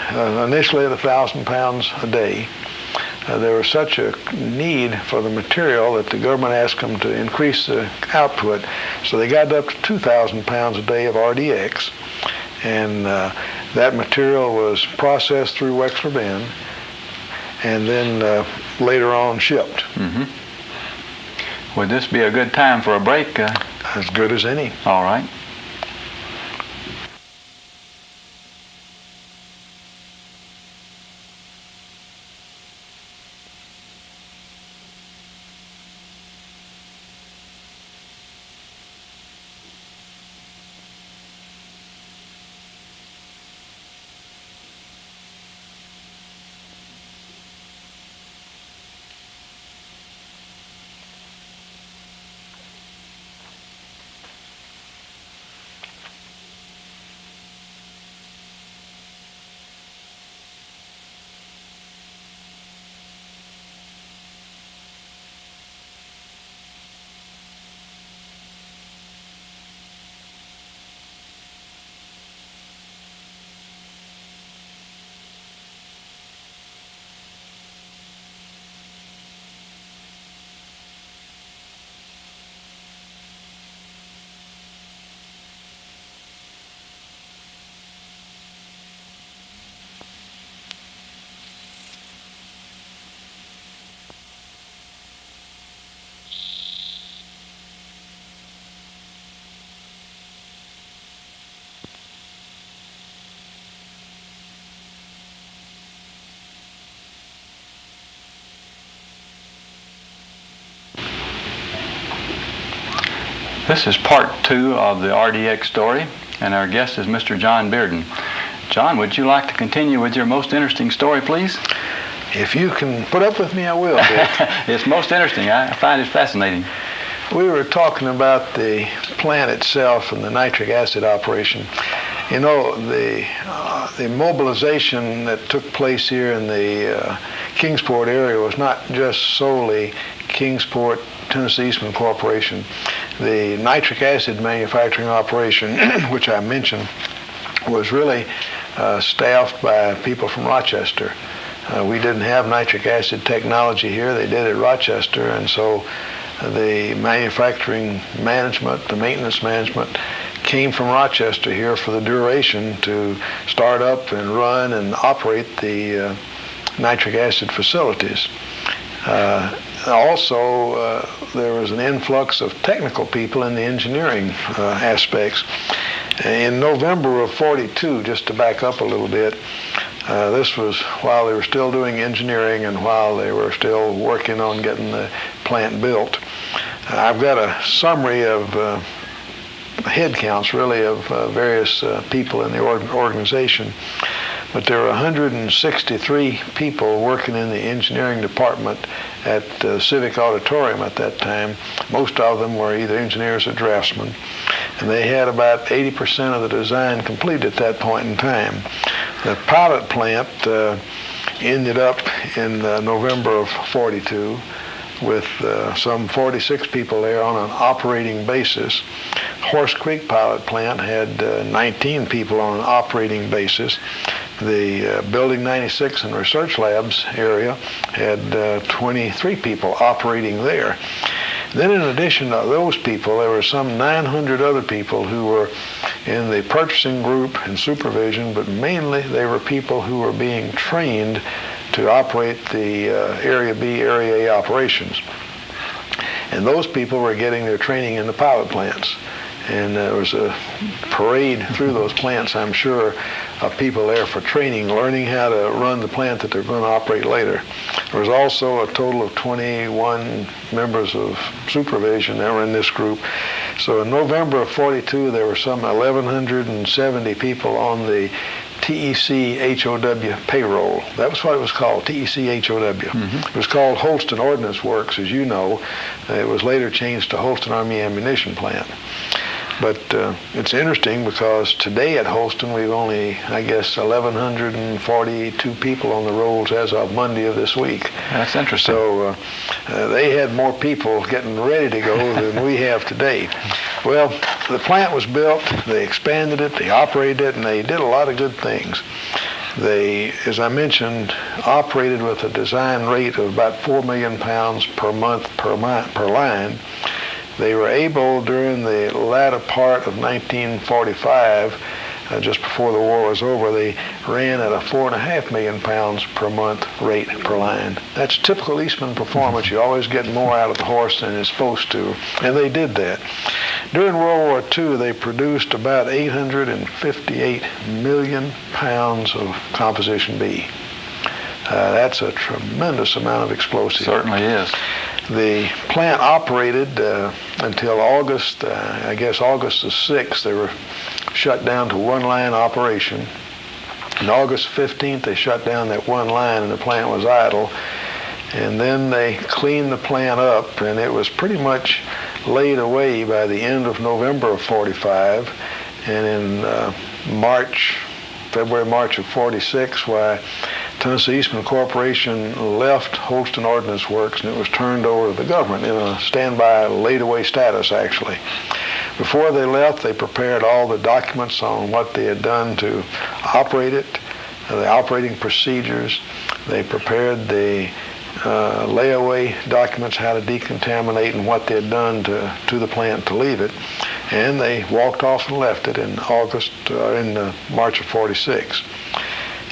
Speaker 2: initially at 1,000 pounds a day. There was such a need for the material that the government asked them to increase the output. So they got up to 2,000 pounds a day of RDX. And that material was processed through Wechsler Bend and then later on shipped.
Speaker 4: Would this be a good time for a break?
Speaker 2: As good as any.
Speaker 4: All right. This is part 2 of the RDX story, and our guest is Mr. John Bearden. John, would you like to continue with your most interesting story, please?
Speaker 2: If you can put up with me, I will, Dick.
Speaker 4: It's most interesting. I find it fascinating.
Speaker 2: We were talking about the plant itself and the nitric acid operation. You know, the mobilization that took place here in the Kingsport area was not just solely Kingsport, Tennessee Eastman Corporation. The nitric acid manufacturing operation, which I mentioned, was really staffed by people from Rochester. We didn't have nitric acid technology here. They did at Rochester, and so the manufacturing management, the maintenance management, came from Rochester here for the duration to start up and run and operate the nitric acid facilities. Also, there was an influx of technical people in the engineering aspects. In November of '42, just to back up a little bit, this was while they were still doing engineering and while they were still working on getting the plant built. I've got a summary of head counts, really, of various people in the organization. But there were 163 people working in the engineering department at Civic Auditorium at that time. Most of them were either engineers or draftsmen. And they had about 80% of the design complete at that point in time. The pilot plant ended up in November of '42 with some 46 people there on an operating basis. Horse Creek pilot plant had 19 people on an operating basis. The Building 96 and Research Labs area had 23 people operating there. Then in addition to those people, there were some 900 other people who were in the purchasing group and supervision, but mainly they were people who were being trained to operate the Area B, Area A operations. And those people were getting their training in the pilot plants. And there was a parade through those plants, I'm sure, of people there for training, learning how to run the plant that they're going to operate later. There was also a total of 21 members of supervision that were in this group. So in November of '42, there were some 1,170 people on the TEC HOW payroll. That was what it was called, TEC HOW. Mm-hmm. It was called Holston Ordinance Works, as you know. It was later changed to Holston Army Ammunition Plant. But it's interesting because today at Holston we've only, I guess, 1,142 people on the rolls as of Monday of this week.
Speaker 4: That's interesting.
Speaker 2: So they had more people getting ready to go than we have today. Well, the plant was built, they expanded it, they operated it, and they did a lot of good things. They, as I mentioned, operated with a design rate of about 4 million pounds per month per line. They were able, during the latter part of 1945, just before the war was over, they ran at a 4.5 million pounds per month rate per line. That's typical Eastman performance. You always get more out of the horse than it's supposed to, and they did that. During World War II, they produced about 858 million pounds of composition B. That's a tremendous amount of explosive.
Speaker 4: Certainly is.
Speaker 2: The plant operated until August, I guess August the 6th, they were shut down to one line operation. On August 15th, they shut down that one line and the plant was idle. And then they cleaned the plant up, and it was pretty much laid away by the end of November of '45. And in February, March of '46, why Tennessee Eastman Corporation left Holston Ordinance Works, and it was turned over to the government in a standby, laid-away status, actually. Before they left, they prepared all the documents on what they had done to operate it, the operating procedures. They prepared the layaway documents, how to decontaminate and what they had done to the plant to leave it. And they walked off and left it in March of '46.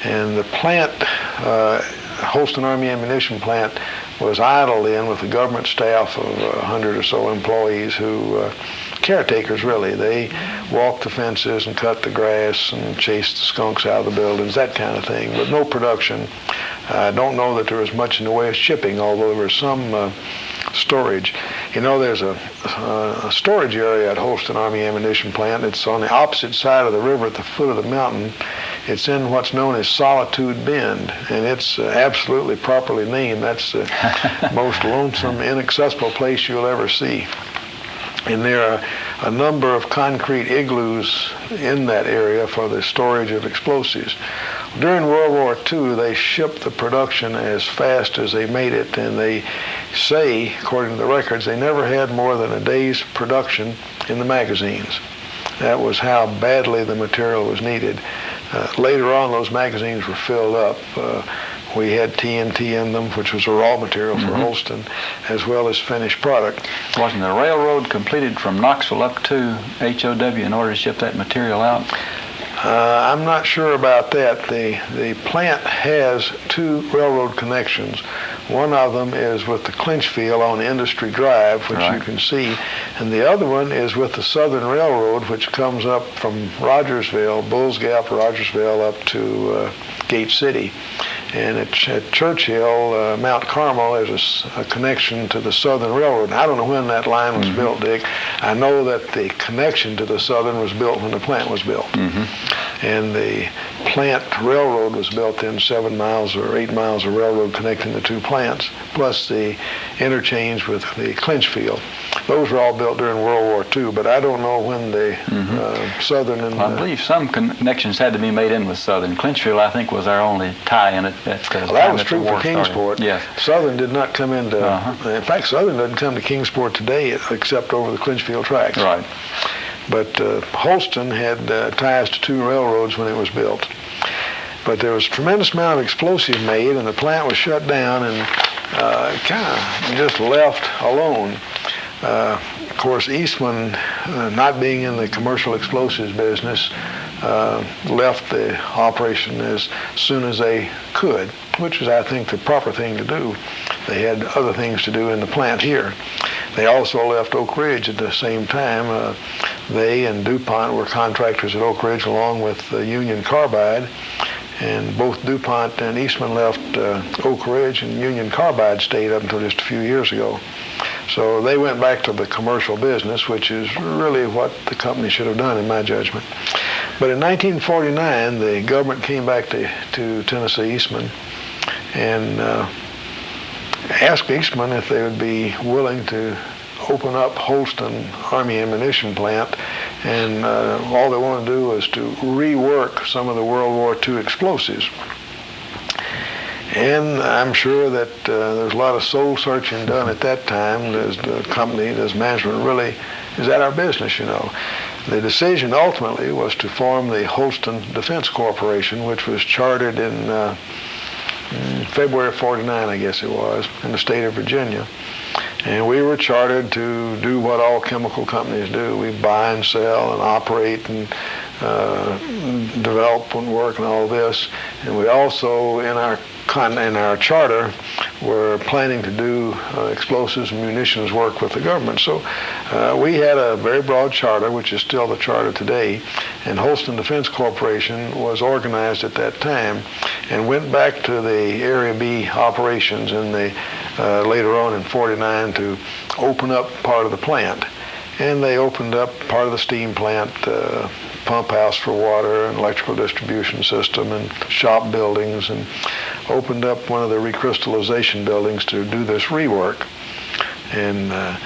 Speaker 2: And the plant, Holston Army Ammunition Plant, was idle then with a government staff of 100 or so employees who, caretakers really, they walked the fences and cut the grass and chased the skunks out of the buildings, that kind of thing, but no production. I don't know that there was much in the way of shipping, although there were some storage. You know, there's a storage area at Holston Army Ammunition Plant. It's on the opposite side of the river at the foot of the mountain. It's in what's known as Solitude Bend, and it's absolutely properly named. That's the most lonesome, inaccessible place you'll ever see. And there are a number of concrete igloos in that area for the storage of explosives. During World War II, they shipped the production as fast as they made it, and they say, according to the records, they never had more than a day's production in the magazines. That was how badly the material was needed. Later on, those magazines were filled up. We had TNT in them, which was a raw material for Holston, as well as finished product.
Speaker 4: Wasn't the railroad completed from Knoxville up to HOW in order to ship that material out?
Speaker 2: I'm not sure about that. The plant has two railroad connections. One of them is with the clinch field on Industry Drive, which you can see, and the other one is with the Southern Railroad, which comes up from Rogersville, Bulls Gap, Rogersville, up to Gate City. And at Churchill, Mount Carmel, there's a connection to the Southern Railroad. I don't know when that line was built, Dick. I know that the connection to the Southern was built when the plant was built. And the plant railroad was built in 7 miles or 8 miles of railroad connecting the two plants, plus the interchange with the clinch field. Those were all built during World War II, but I don't know when the Southern and...
Speaker 4: I believe some connections had to be made in with Southern. Clinchfield, I think, was our only tie in it.
Speaker 2: Well, that was true for Kingsport.
Speaker 4: Yes.
Speaker 2: Southern did not come into... In fact, Southern doesn't come to Kingsport today except over the Clinchfield tracks.
Speaker 4: Right.
Speaker 2: But Holston had ties to two railroads when it was built. But there was a tremendous amount of explosive made, and the plant was shut down and kind of just left alone. Of course, Eastman, not being in the commercial explosives business, left the operation as soon as they could, which is, I think, the proper thing to do. They had other things to do in the plant here. They also left Oak Ridge at the same time. They and DuPont were contractors at Oak Ridge along with Union Carbide, and both DuPont and Eastman left Oak Ridge, and Union Carbide stayed up until just a few years ago. So they went back to the commercial business, which is really what the company should have done, in my judgment. But in 1949, the government came back to Tennessee Eastman and asked Eastman if they would be willing to open up Holston Army Ammunition Plant, and all they wanted to do was to rework some of the World War II explosives. And I'm sure that there's a lot of soul searching done at that time. As the company, as management, really is that our business, you know. The decision ultimately was to form the Holston Defense Corporation, which was chartered in February of '49, I guess it was, in the state of Virginia. And we were chartered to do what all chemical companies do. We buy and sell and operate and develop and work and all this. And we also, in our charter, were planning to do explosives and munitions work with the government. So we had a very broad charter, which is still the charter today. And Holston Defense Corporation was organized at that time and went back to the Area B operations in the later on in '49 to open up part of the plant. And they opened up part of the steam plant, pump house for water and electrical distribution system and shop buildings, and opened up one of the recrystallization buildings to do this rework. And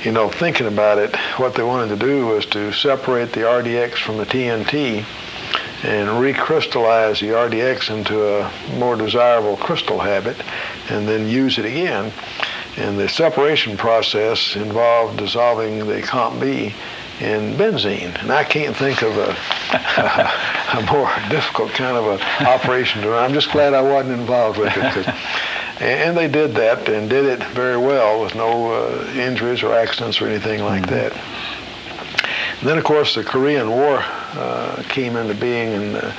Speaker 2: you know, thinking about it, what they wanted to do was to separate the RDX from the TNT and recrystallize the RDX into a more desirable crystal habit and then use it again. And the separation process involved dissolving the Comp B in benzene. And I can't think of a more difficult kind of an operation to run. I'm just glad I wasn't involved with it. And they did that and did it very well with no injuries or accidents or anything like that. And then, of course, the Korean War came into being in the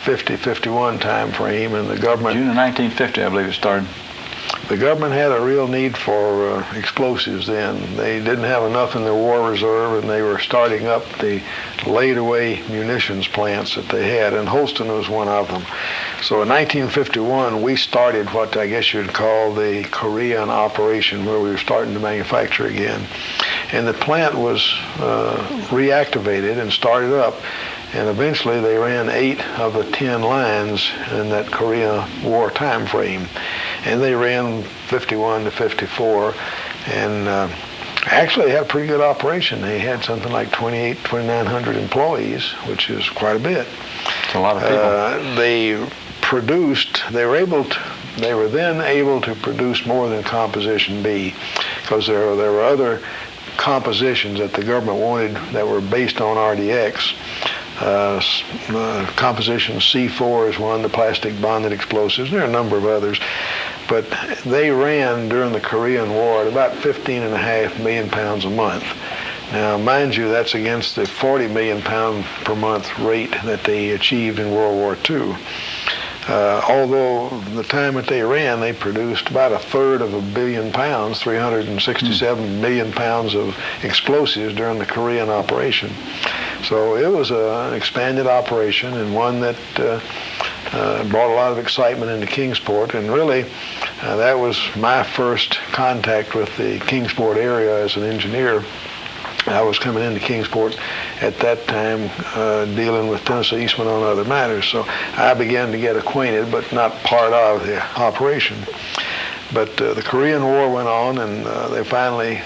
Speaker 2: 50-51 time frame, and the government...
Speaker 4: June of 1950, I believe it started.
Speaker 2: The government had a real need for explosives then. They didn't have enough in their war reserve, and they were starting up the laid-away munitions plants that they had, and Holston was one of them. So in 1951, we started what I guess you'd call the Korean operation, where we were starting to manufacture again. And the plant was reactivated and started up, and eventually they ran 8 of the 10 lines in that Korea War time frame. And they ran 51 to 54, and actually had a pretty good operation. They had something like 2,900 employees, which is quite a bit.
Speaker 4: It's a lot of people.
Speaker 2: They were then able to produce more than Composition B, because there were other compositions that the government wanted that were based on RDX. Composition C4 is one, the plastic bonded explosives. There are a number of others. But they ran during the Korean War at about 15.5 million pounds a month. Now, mind you, that's against the 40 million pound per month rate that they achieved in World War II. Although the time that they ran, they produced about 1/3 of a billion pounds, 367 million pounds of explosives during the Korean operation. So it was an expanded operation, and one that brought a lot of excitement into Kingsport. And really, that was my first contact with the Kingsport area as an engineer. I was coming into Kingsport at that time dealing with Tennessee Eastman on other matters. So I began to get acquainted, but not part of the operation. But the Korean War went on, and they finally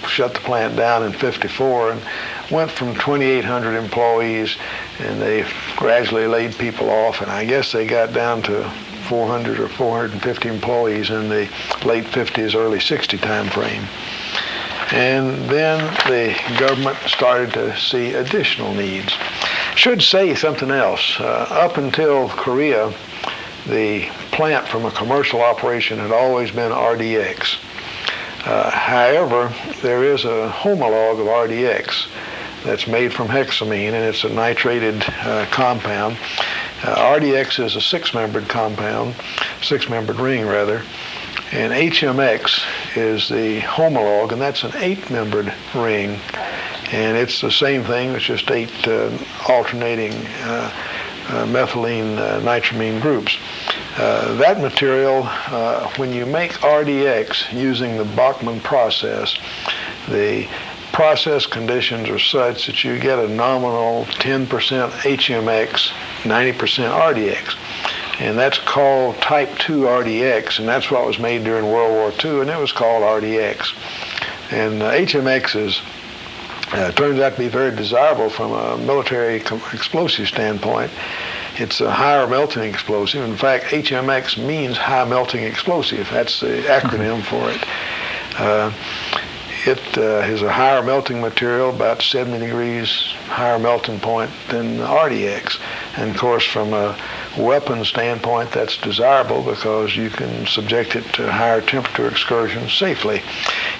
Speaker 2: shut the plant down in 54 and went from 2,800 employees, and they gradually laid people off, and I guess they got down to 400 or 450 employees in the late 50s, early 60 time frame. And then the government started to see additional needs. Should say something else. Up until Korea, the plant from a commercial operation had always been RDX. However, there is a homologue of RDX that's made from hexamine, and it's a nitrated compound. RDX is a 6-membered compound, 6-membered ring rather, and HMX is the homologue, and that's an 8-membered ring, and it's the same thing. It's just 8 alternating methylene nitramine groups. That material, when you make RDX using the Bachman process, the process conditions are such that you get a nominal 10% HMX, 90% RDX. And that's called Type 2 RDX, and that's what was made during World War II, and it was called RDX. And HMX turns out to be very desirable from a military explosive standpoint. It's a higher melting explosive. In fact, HMX means high melting explosive. That's the acronym for it. It is a higher melting material, about 70 degrees higher melting point than RDX. And of course, from a weapon standpoint, that's desirable because you can subject it to higher temperature excursions safely.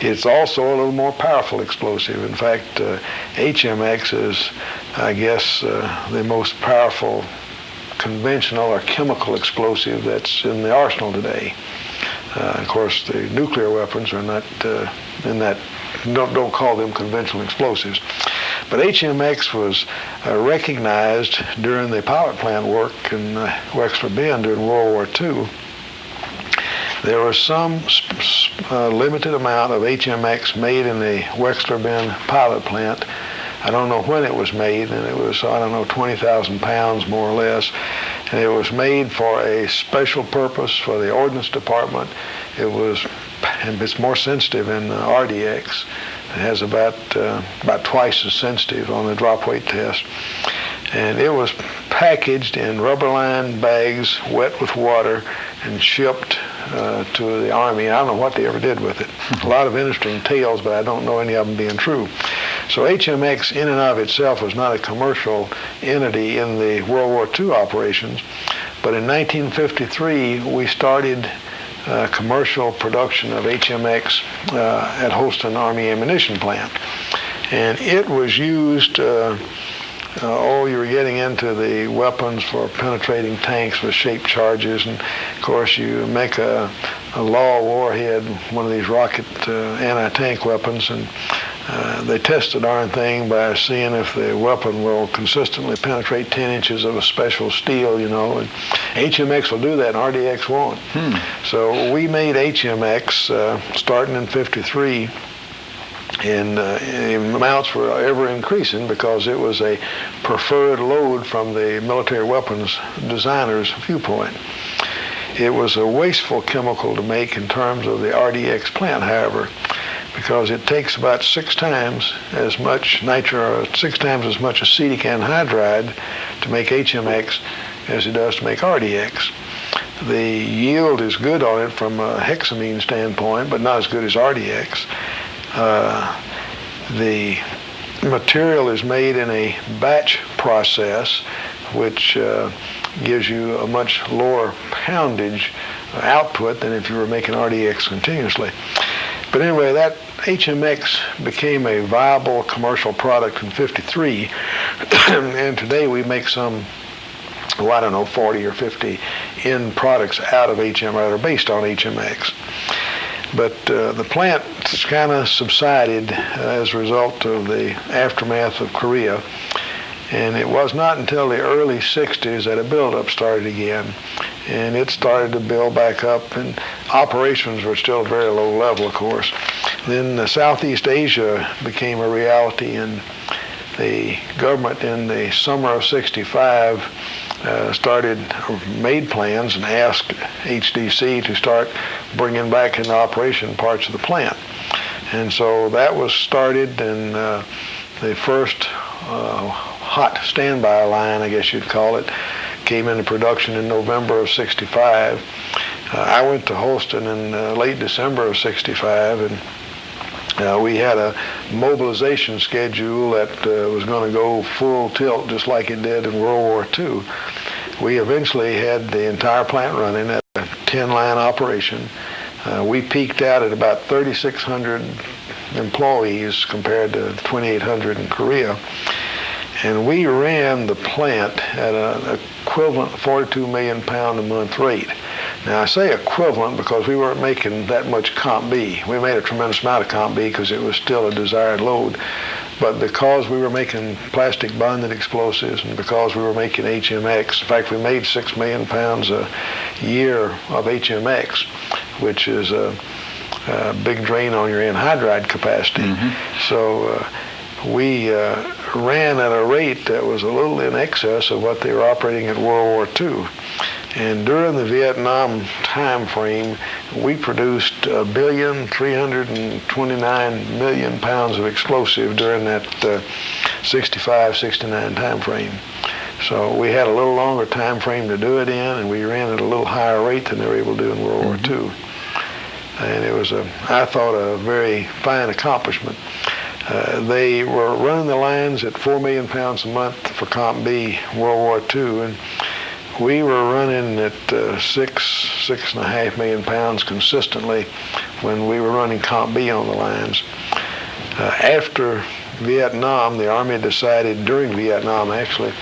Speaker 2: It's also a little more powerful explosive. In fact, HMX is, I guess, the most powerful conventional or chemical explosive that's in the arsenal today. Of course, the nuclear weapons are not in that, don't call them conventional explosives. But HMX was recognized during the pilot plant work in Wechsler during World War II. There was some limited amount of HMX made in the Wechsler pilot plant. I don't know when it was made, and it was, 20,000 pounds more or less. And it was made for a special purpose for the Ordnance Department. It's more sensitive than RDX. It has about twice as sensitive on the drop weight test. And it was packaged in rubber-lined bags, wet with water, and shipped to the Army. I don't know what they ever did with it. A lot of interesting tales, but I don't know any of them being true. So HMX in and of itself was not a commercial entity in the World War II operations, but in 1953 we started commercial production of HMX at Holston Army Ammunition Plant. And it was used, you were getting into the weapons for penetrating tanks with shaped charges, and of course you make a a Law warhead, one of these rocket anti-tank weapons, and they test the darn thing by seeing if the weapon will consistently penetrate 10 inches of a special steel, you know, and HMX will do that and RDX won't. So we made HMX starting in '53, and the amounts were ever increasing because it was a preferred load from the military weapons designer's viewpoint. It was a wasteful chemical to make in terms of the RDX plant, however, because it takes about 6 times as much nitro, 6 times as much acetic anhydride to make HMX as it does to make RDX. The yield is good on it from a hexamine standpoint, but not as good as RDX. The material is made in a batch process, which gives you a much lower poundage output than if you were making RDX continuously. But anyway, that HMX became a viable commercial product in '53, and today we make some, well, I don't know, 40 or 50 end products out of HMX that are based on HMX. But the plant kind of subsided as a result of the aftermath of Korea. And it was not until the early '60s that a buildup started again. And it started to build back up, and operations were still very low level, of course. Then Southeast Asia became a reality, and the government in the summer of '65 made plans and asked HDC to start bringing back into operation parts of the plant. And so that was started, and the first hot standby line, I guess you'd call it, came into production in November of '65. I went to Holston in late December of '65, and we had a mobilization schedule that was going to go full tilt just like it did in World War II. We eventually had the entire plant running at a 10-line operation. We peaked out at about 3,600 employees compared to 2,800 in Korea. And we ran the plant at an equivalent 42 million pound a month rate. Now I say equivalent because we weren't making that much Comp B. We made a tremendous amount of Comp B because it was still a desired load. But because we were making plastic bonded explosives and because we were making HMX, in fact we made 6 million pounds a year of HMX, which is a big drain on your anhydride capacity. So we ran at a rate that was a little in excess of what they were operating at World War II. And during the Vietnam time frame, we produced 1,329,000,000 pounds of explosive during that 65, 69 time frame. So we had a little longer time frame to do it in, and we ran at a little higher rate than they were able to do in World War II. And it was, I thought, a very fine accomplishment. They were running the lines at 4 million pounds a month for Comp B, World War II, and we were running at 6.5 million pounds consistently when we were running Comp B on the lines. After Vietnam, the Army decided, during Vietnam actually,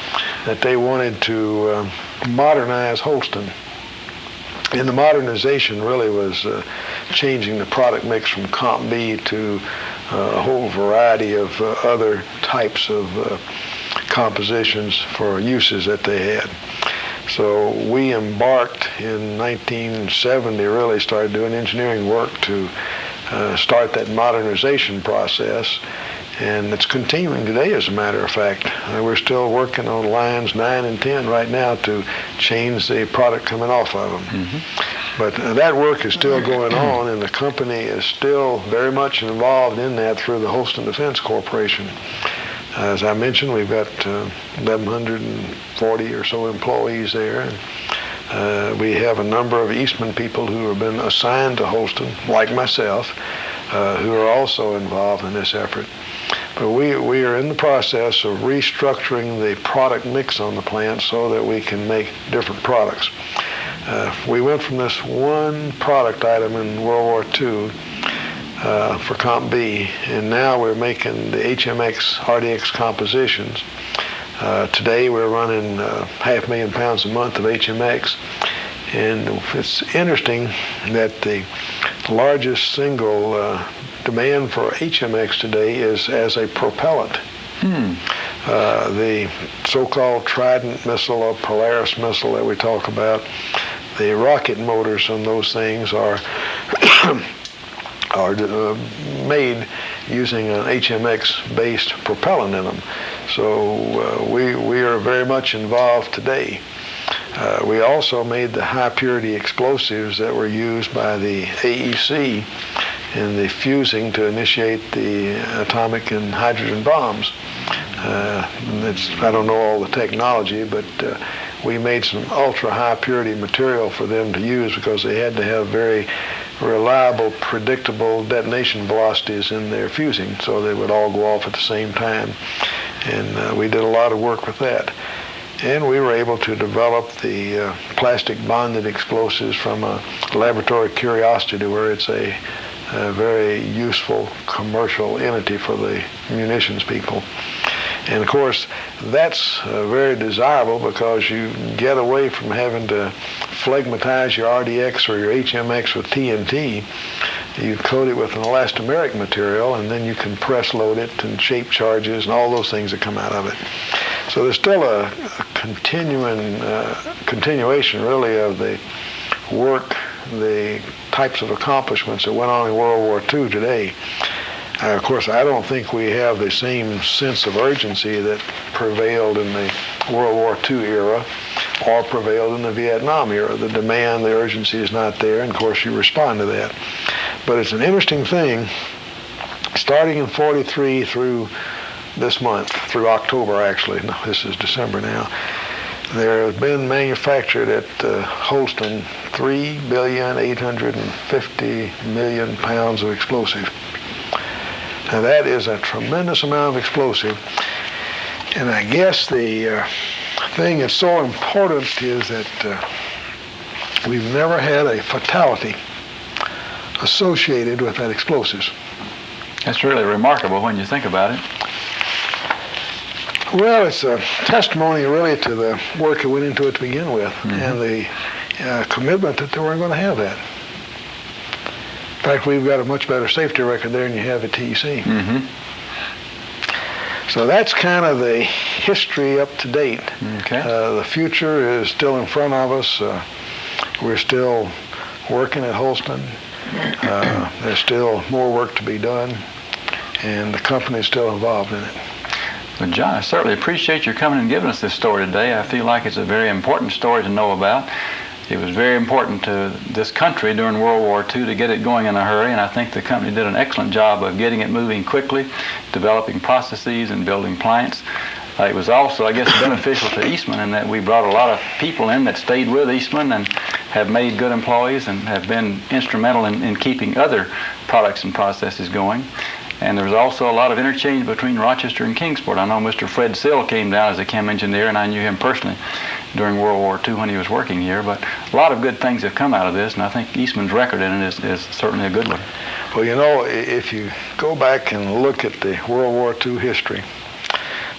Speaker 2: that they wanted to modernize Holston. And the modernization really was changing the product mix from Comp B to a whole variety of other types of compositions for uses that they had. So we embarked in 1970, really started doing engineering work to start that modernization process. And it's continuing today, as a matter of fact. We're still working on lines 9 and 10 right now to change the product coming off of them. But that work is still going on, and the company is still very much involved in that through the Holston Defense Corporation. As I mentioned, we've got 1,140 or so employees there. And we have a number of Eastman people who have been assigned to Holston, like myself, who are also involved in this effort. But we are in the process of restructuring the product mix on the plant so that we can make different products. We went from this one product item in World War II for Comp B, and now we're making the HMX RDX compositions. Today we're running 500,000 pounds a month of HMX, And it's interesting that the largest single demand for HMX today is as a propellant. The so-called Trident missile or Polaris missile that we talk about, the rocket motors on those things are made using an HMX-based propellant in them. So we are very much involved today. We also made the high-purity explosives that were used by the AEC in the fusing to initiate the atomic and hydrogen bombs. I don't know all the technology, but we made some ultra-high purity material for them to use because they had to have very reliable, predictable detonation velocities in their fusing, so they would all go off at the same time. And we did a lot of work with that. And we were able to develop the plastic bonded explosives from a laboratory curiosity to where it's a very useful commercial entity for the munitions people. And of course, that's very desirable because you get away from having to phlegmatize your RDX or your HMX with TNT. You coat it with an elastomeric material, and then you can press load it and shape charges and all those things that come out of it. So there's still a continuation really of the work, the types of accomplishments that went on in World War II today. Of course, I don't think we have the same sense of urgency that prevailed in the World War II era or prevailed in the Vietnam era. The demand, the urgency is not there, and of course you respond to that. But it's an interesting thing, starting in 43 through this month, through October actually, no, this is December now, there have been manufactured at Holston 3,850,000,000 pounds of explosive. Now that is a tremendous amount of explosive, and I guess the thing that's so important is that we've never had a fatality associated with that explosives.
Speaker 4: That's really remarkable when you think about it.
Speaker 2: Well, it's a testimony really to the work that went into it to begin with, and the commitment that they weren't going to have that. In fact, we've got a much better safety record there than you have at TEC. So that's kind of the history up to date.
Speaker 4: Okay.
Speaker 2: The future is still in front of us. We're still working at Holston. There's still more work to be done, and the company is still involved in it.
Speaker 4: Well, John, I certainly appreciate your coming and giving us this story today. I feel like it's a very important story to know about. It was very important to this country during World War II to get it going in a hurry, and I think the company did an excellent job of getting it moving quickly, developing processes and building plants. It was also, I guess, beneficial to Eastman in that we brought a lot of people in that stayed with Eastman and have made good employees and have been instrumental in keeping other products and processes going. And there was also a lot of interchange between Rochester and Kingsport. I know Mr. Fred Sill came down as a chem engineer, and I knew him personally during World War II when he was working here. But a lot of good things have come out of this, and I think Eastman's record in it is certainly a good one.
Speaker 2: Well, you know, if you go back and look at the World War II history,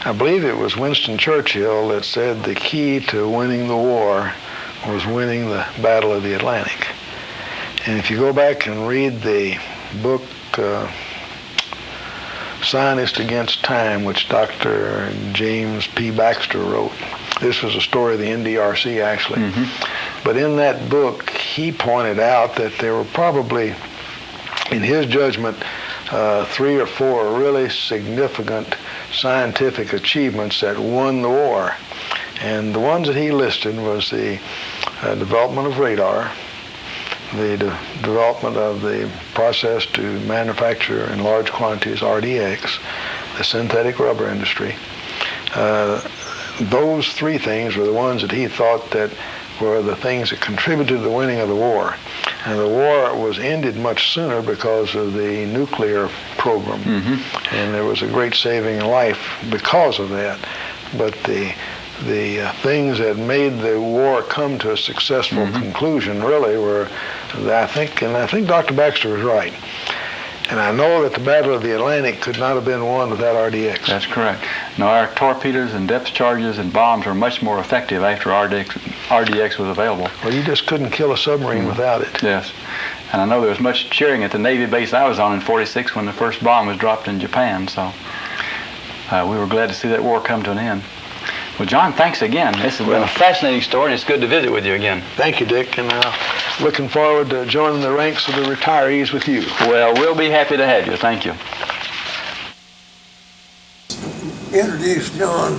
Speaker 2: I believe it was Winston Churchill that said the key to winning the war was winning the Battle of the Atlantic. And if you go back and read the book Scientist Against Time, which Dr. James P. Baxter wrote. This was a story of the NDRC, actually. But in that book, he pointed out that there were probably, in his judgment, 3 or 4 really significant scientific achievements that won the war. And the ones that he listed was the development of radar, the development of the process to manufacture in large quantities RDX, the synthetic rubber industry. Those 3 things were the ones that he thought that were the things that contributed to the winning of the war. And the war was ended much sooner because of the nuclear program. And there was a great saving in life because of that. But the things that made the war come to a successful conclusion really were, I think Dr. Baxter was right. And I know that the Battle of the Atlantic could not have been won without RDX.
Speaker 4: That's correct. No, our torpedoes and depth charges and bombs were much more effective after RDX was available.
Speaker 2: Well, you just couldn't kill a submarine without it.
Speaker 4: Yes. And I know there was much cheering at the Navy base I was on in '46 when the first bomb was dropped in Japan, so we were glad to see that war come to an end. Well, John, thanks again. This has been a fascinating story, and it's good to visit with you again.
Speaker 2: Thank you, Dick, and looking forward to joining the ranks of the retirees with you.
Speaker 4: Well, we'll be happy to have you. Thank you.
Speaker 5: Introduce John,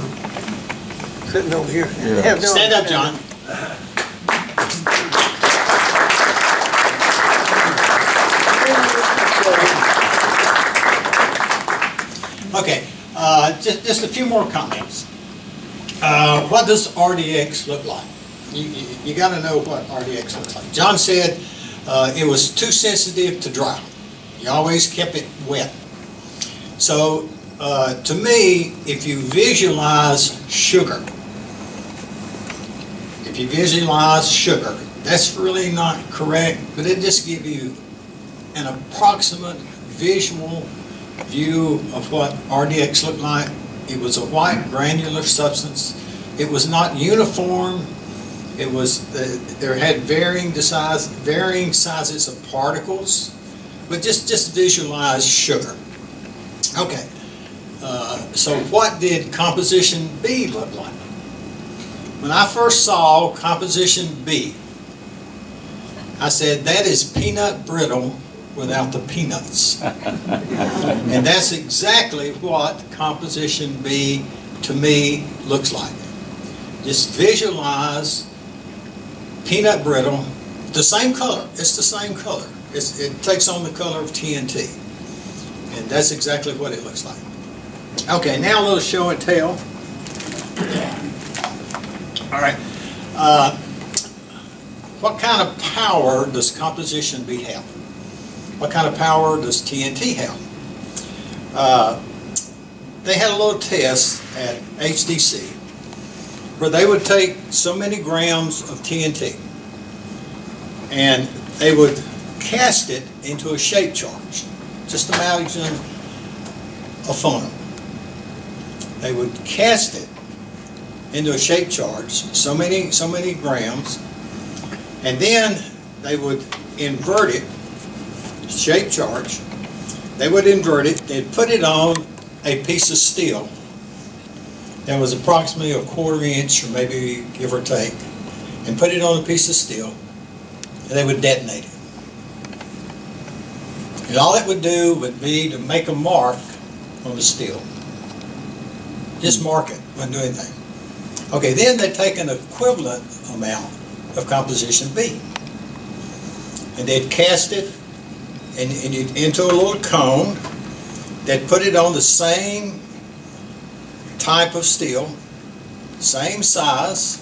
Speaker 5: sitting over here. Have John
Speaker 3: Stand up, John. Okay, just a few more comments. What does RDX look like? You got to know what RDX looks like. John said it was too sensitive to dry. You always kept it wet. So to me, if you visualize sugar, that's really not correct, but it just gives you an approximate visual view of what RDX looked like. It was a white granular substance. It was not uniform. It was there had varying sizes of particles, but just visualize sugar. Okay. So what did composition B look like? When I first saw composition B, I said that is peanut brittle without the peanuts. And that's exactly what composition B to me looks like. Just visualize peanut brittle, the same color. It's the same color. It takes on the color of TNT. And that's exactly what it looks like. Okay, now a little show and tell. All right. What kind of power does composition B have? What kind of power does TNT have? They had a little test at HDC where they would take so many grams of TNT and they would cast it into a shape charge. Just imagine a funnel. They would cast it into a shape charge, so many grams, and then they would invert it, shape charge. They would invert it, they'd put it on a piece of steel that was approximately a 1/4 inch, or maybe give or take, and put it on a piece of steel, and they would detonate it. And all it would do would be to make a mark on the steel. Just mark it, wouldn't do anything. Okay, then they take an equivalent amount of composition B, and they'd cast it into a little cone. They'd put it on the same type of steel, same size.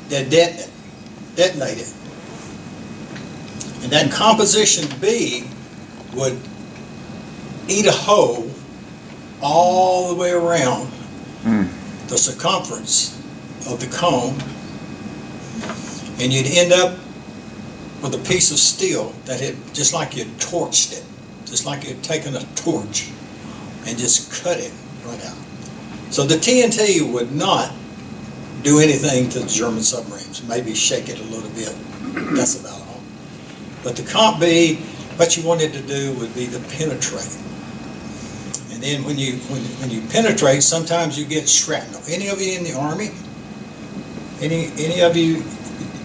Speaker 3: They'd detonate it, and that composition B would eat a hole all the way around the circumference of the cone, and you'd end up with a piece of steel that had, just like you'd torched it, just like you'd taken a torch and just cut it right out. So the TNT would not do anything to the German submarines, maybe shake it a little bit, that's about all. But the Comp B, what you wanted to do would be to penetrate. And then when you penetrate, sometimes you get shrapnel. Any of you in the Army? Any of you,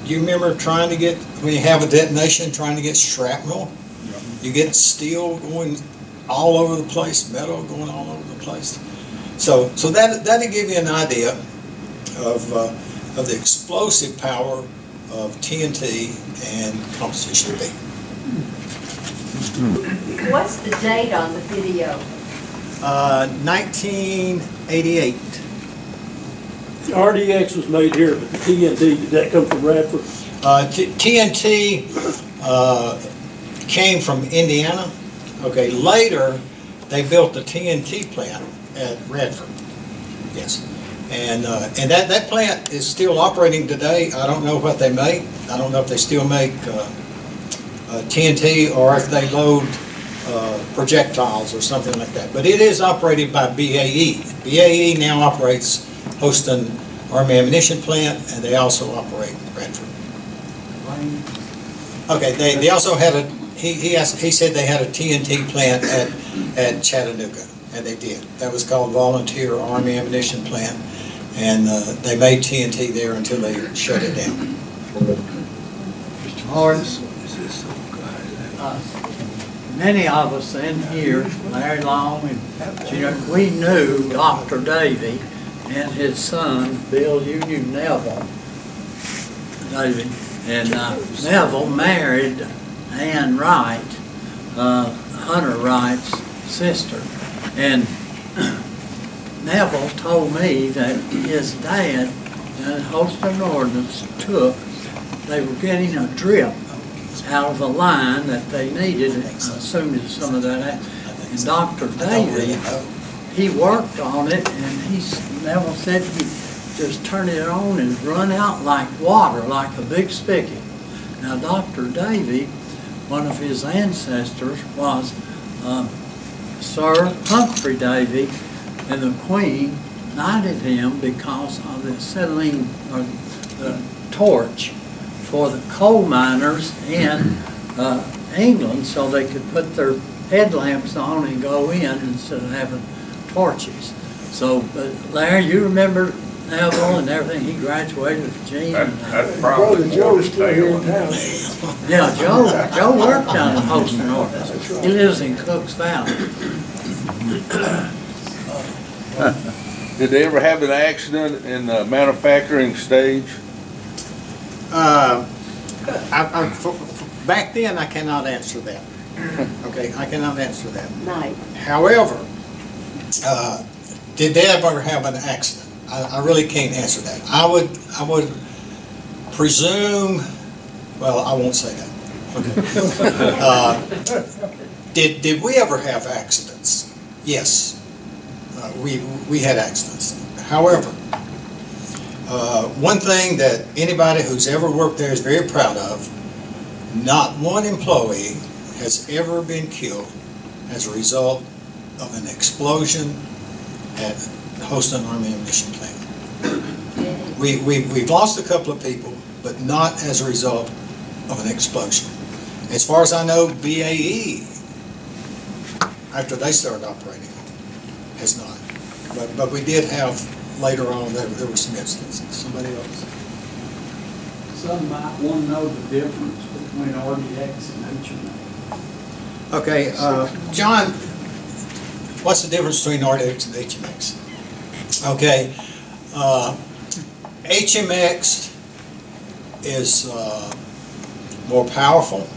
Speaker 3: do you remember trying to get, when you have a detonation, trying to get shrapnel? You get steel going all over the place, metal going all over the place. So that'll give you an idea of the explosive power of TNT and composition B.
Speaker 6: What's the date on the video?
Speaker 3: 1988.
Speaker 5: The RDX was made here, but the TNT, did that come from Radford?
Speaker 3: TNT came from Indiana. Okay, later they built the TNT plant at Radford. Yes, and that plant is still operating today. I don't know what they make. I don't know if they still make TNT or if they load projectiles or something like that. But it is operated by BAE. BAE now operates Holston Army Ammunition Plant, and they also operate Bradford. Okay, they also had a, he said they had a TNT plant at Chattanooga, and they did. That was called Volunteer Army Ammunition Plant, and they made TNT there until they shut it down.
Speaker 7: Horace, many of us in here, Larry Long, and we knew Dr. Davy and his son, Bill, you knew Neville, Davy, and Neville married Ann Wright, Hunter Wright's sister, and Neville told me that his dad and Holston Ordinance they were getting a drip out of a line that they needed, I assume that some of that, and Dr. Davy, he worked on it, and Neville said he just turned it on and run out like water, like a big spigot. Now, Dr. Davy, one of his ancestors was Sir Humphrey Davy, and the Queen knighted him because of the acetylene, or the torch, for the coal miners in England, so they could put their headlamps on and go in instead of having torches. So, but Larry, you remember Neville and everything? He graduated with Gene.
Speaker 1: That's probably
Speaker 5: Joe's still here in town.
Speaker 7: Yeah, Joe worked down in Holston, Ordinance. He lives in Cooks Valley.
Speaker 8: Did they ever have an accident in the manufacturing stage?
Speaker 3: Back then, I cannot answer that. Okay, I cannot answer that.
Speaker 6: Night.
Speaker 3: However, did they ever have an accident? I really can't answer that. I would presume, well, I won't say that. Okay. Did we ever have accidents? Yes. We had accidents. However, one thing that anybody who's ever worked there is very proud of, not one employee has ever been killed as a result of an explosion at Holston Army Ammunition Plant. We've lost a couple of people, but not as a result of an explosion. As far as I know, BAE, after they started operating, has not. But we did have, later on, there were some instances. Somebody else?
Speaker 9: Some might want to know the difference between RDX and HMA.
Speaker 3: Okay, John, what's the difference between RDX and HMX? Okay, HMX is more powerful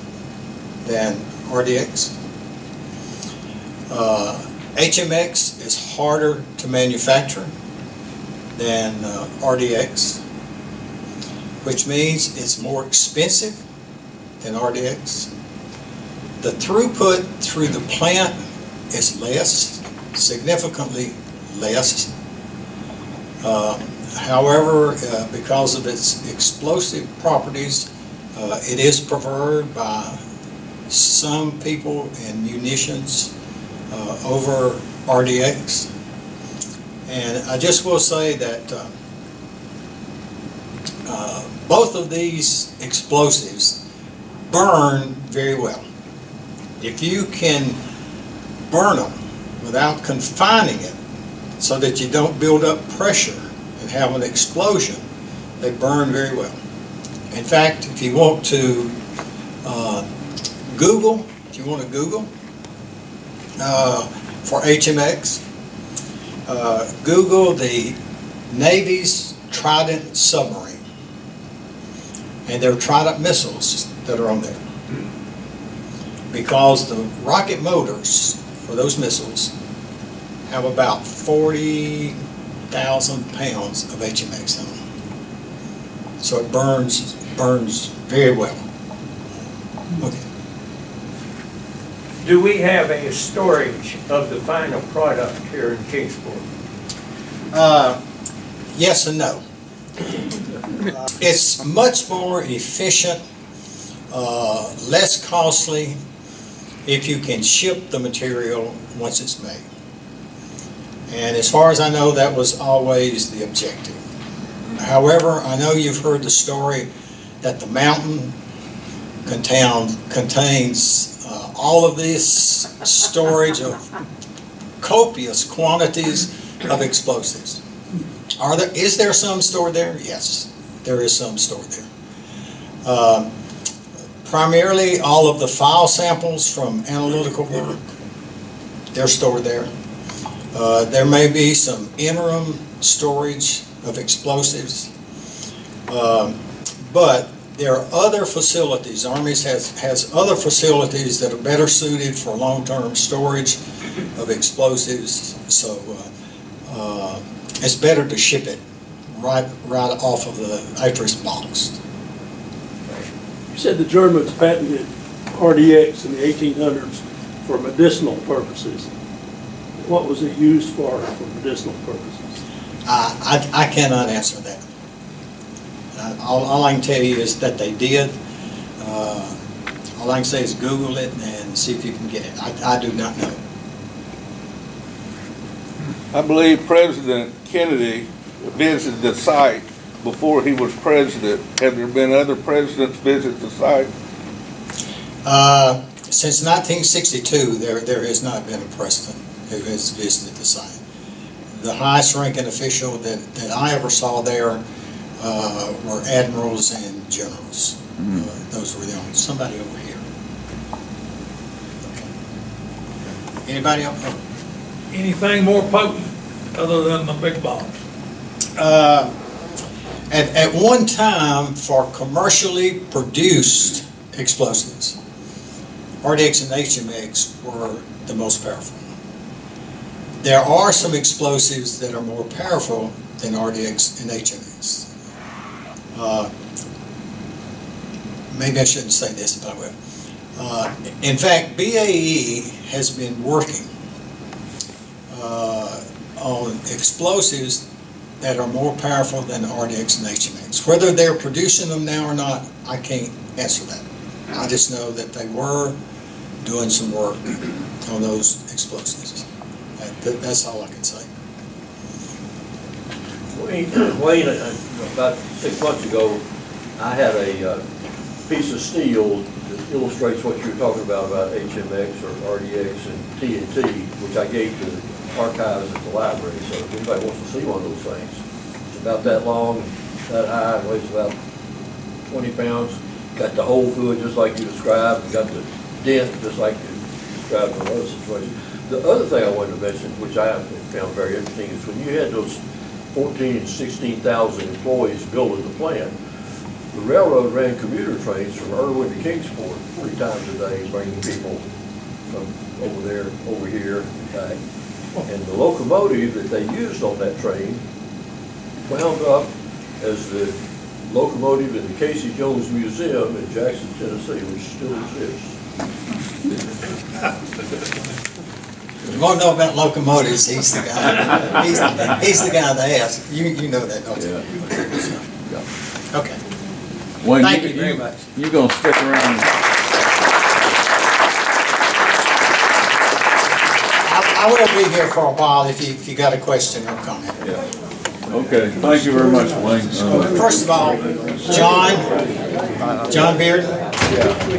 Speaker 3: than RDX. HMX is harder to manufacture than RDX, which means it's more expensive than RDX. The throughput through the plant is less, significantly less. However, because of its explosive properties, it is preferred by some people in munitions over RDX. And I just will say that both of these explosives burn very well. If you can burn them without confining it so that you don't build up pressure and have an explosion, they burn very well. In fact, if you want to Google for HMX, Google the Navy's Trident submarine, and there are Trident missiles that are on there, because the rocket motors for those missiles have about 40,000 pounds of HMX in them. So it burns very well. Okay.
Speaker 10: Do we have a storage of the final product here in Kingsport?
Speaker 3: Yes and no. It's much more efficient, less costly, if you can ship the material once it's made. And as far as I know, that was always the objective. However, I know you've heard the story that the mountain contains all of this storage of copious quantities of explosives. Is there some stored there? Yes, there is some stored there. Primarily, all of the file samples from analytical work, they're stored there. There may be some interim storage of explosives, but there are other facilities. Army has other facilities that are better suited for long-term storage of explosives, so it's better to ship it right off of the acreage box.
Speaker 5: You said the Germans patented RDX in the 1800s for medicinal purposes. What was it used for medicinal purposes?
Speaker 3: I cannot answer that. All I can tell you is that they did. All I can say is Google it and see if you can get it. I do not know.
Speaker 8: I believe President Kennedy visited the site before he was president. Have there been other presidents visit the site?
Speaker 3: Since 1962, there has not been a president who has visited the site. The highest ranking official that I ever saw there were admirals and generals. Those were the only. Somebody over here. Okay. Anybody else? Oh.
Speaker 11: Anything more potent other than the big bombs?
Speaker 3: At one time, for commercially produced explosives, RDX and HMX were the most powerful. There are some explosives that are more powerful than RDX and HMX. Maybe I shouldn't say this, but I will. In fact, BAE has been working on explosives that are more powerful than RDX and HMX. Whether they're producing them now or not, I can't answer that. I just know that they were doing some work on those explosives. That's all I can say.
Speaker 12: Wayne, about 6 months ago, I had a piece of steel that illustrates what you were talking about HMX or RDX and TNT, which I gave to the archives at the library. So if anybody wants to see one of those things, it's about that long, that high, and weighs about 20 pounds. Got the hole through it just like you described, and got the dent just like you described in another situation. The other thing I wanted to mention, which I found very interesting, is when you had those 14,000 and 16,000 employees building the plant, the railroad ran commuter trains from Irwin to Kingsport 40 times a day, bringing people from over there, over here, and back. And the locomotive that they used on that train wound up as the locomotive in the Casey Jones Museum in Jackson, Tennessee, which still exists.
Speaker 3: You want to know about locomotives, he's the guy. He's the guy they ask. You know that, don't you? Yeah. Okay.
Speaker 8: Wayne,
Speaker 3: Thank you very much.
Speaker 8: You're going to stick around.
Speaker 3: I will be here for a while if you got a question or comment.
Speaker 8: Yeah. Okay, thank you very much, Wayne.
Speaker 3: First of all, John Bearden,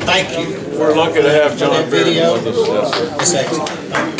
Speaker 3: thank you.
Speaker 1: We're lucky to have John
Speaker 3: For that video.
Speaker 1: Bearden with us.
Speaker 3: It's excellent.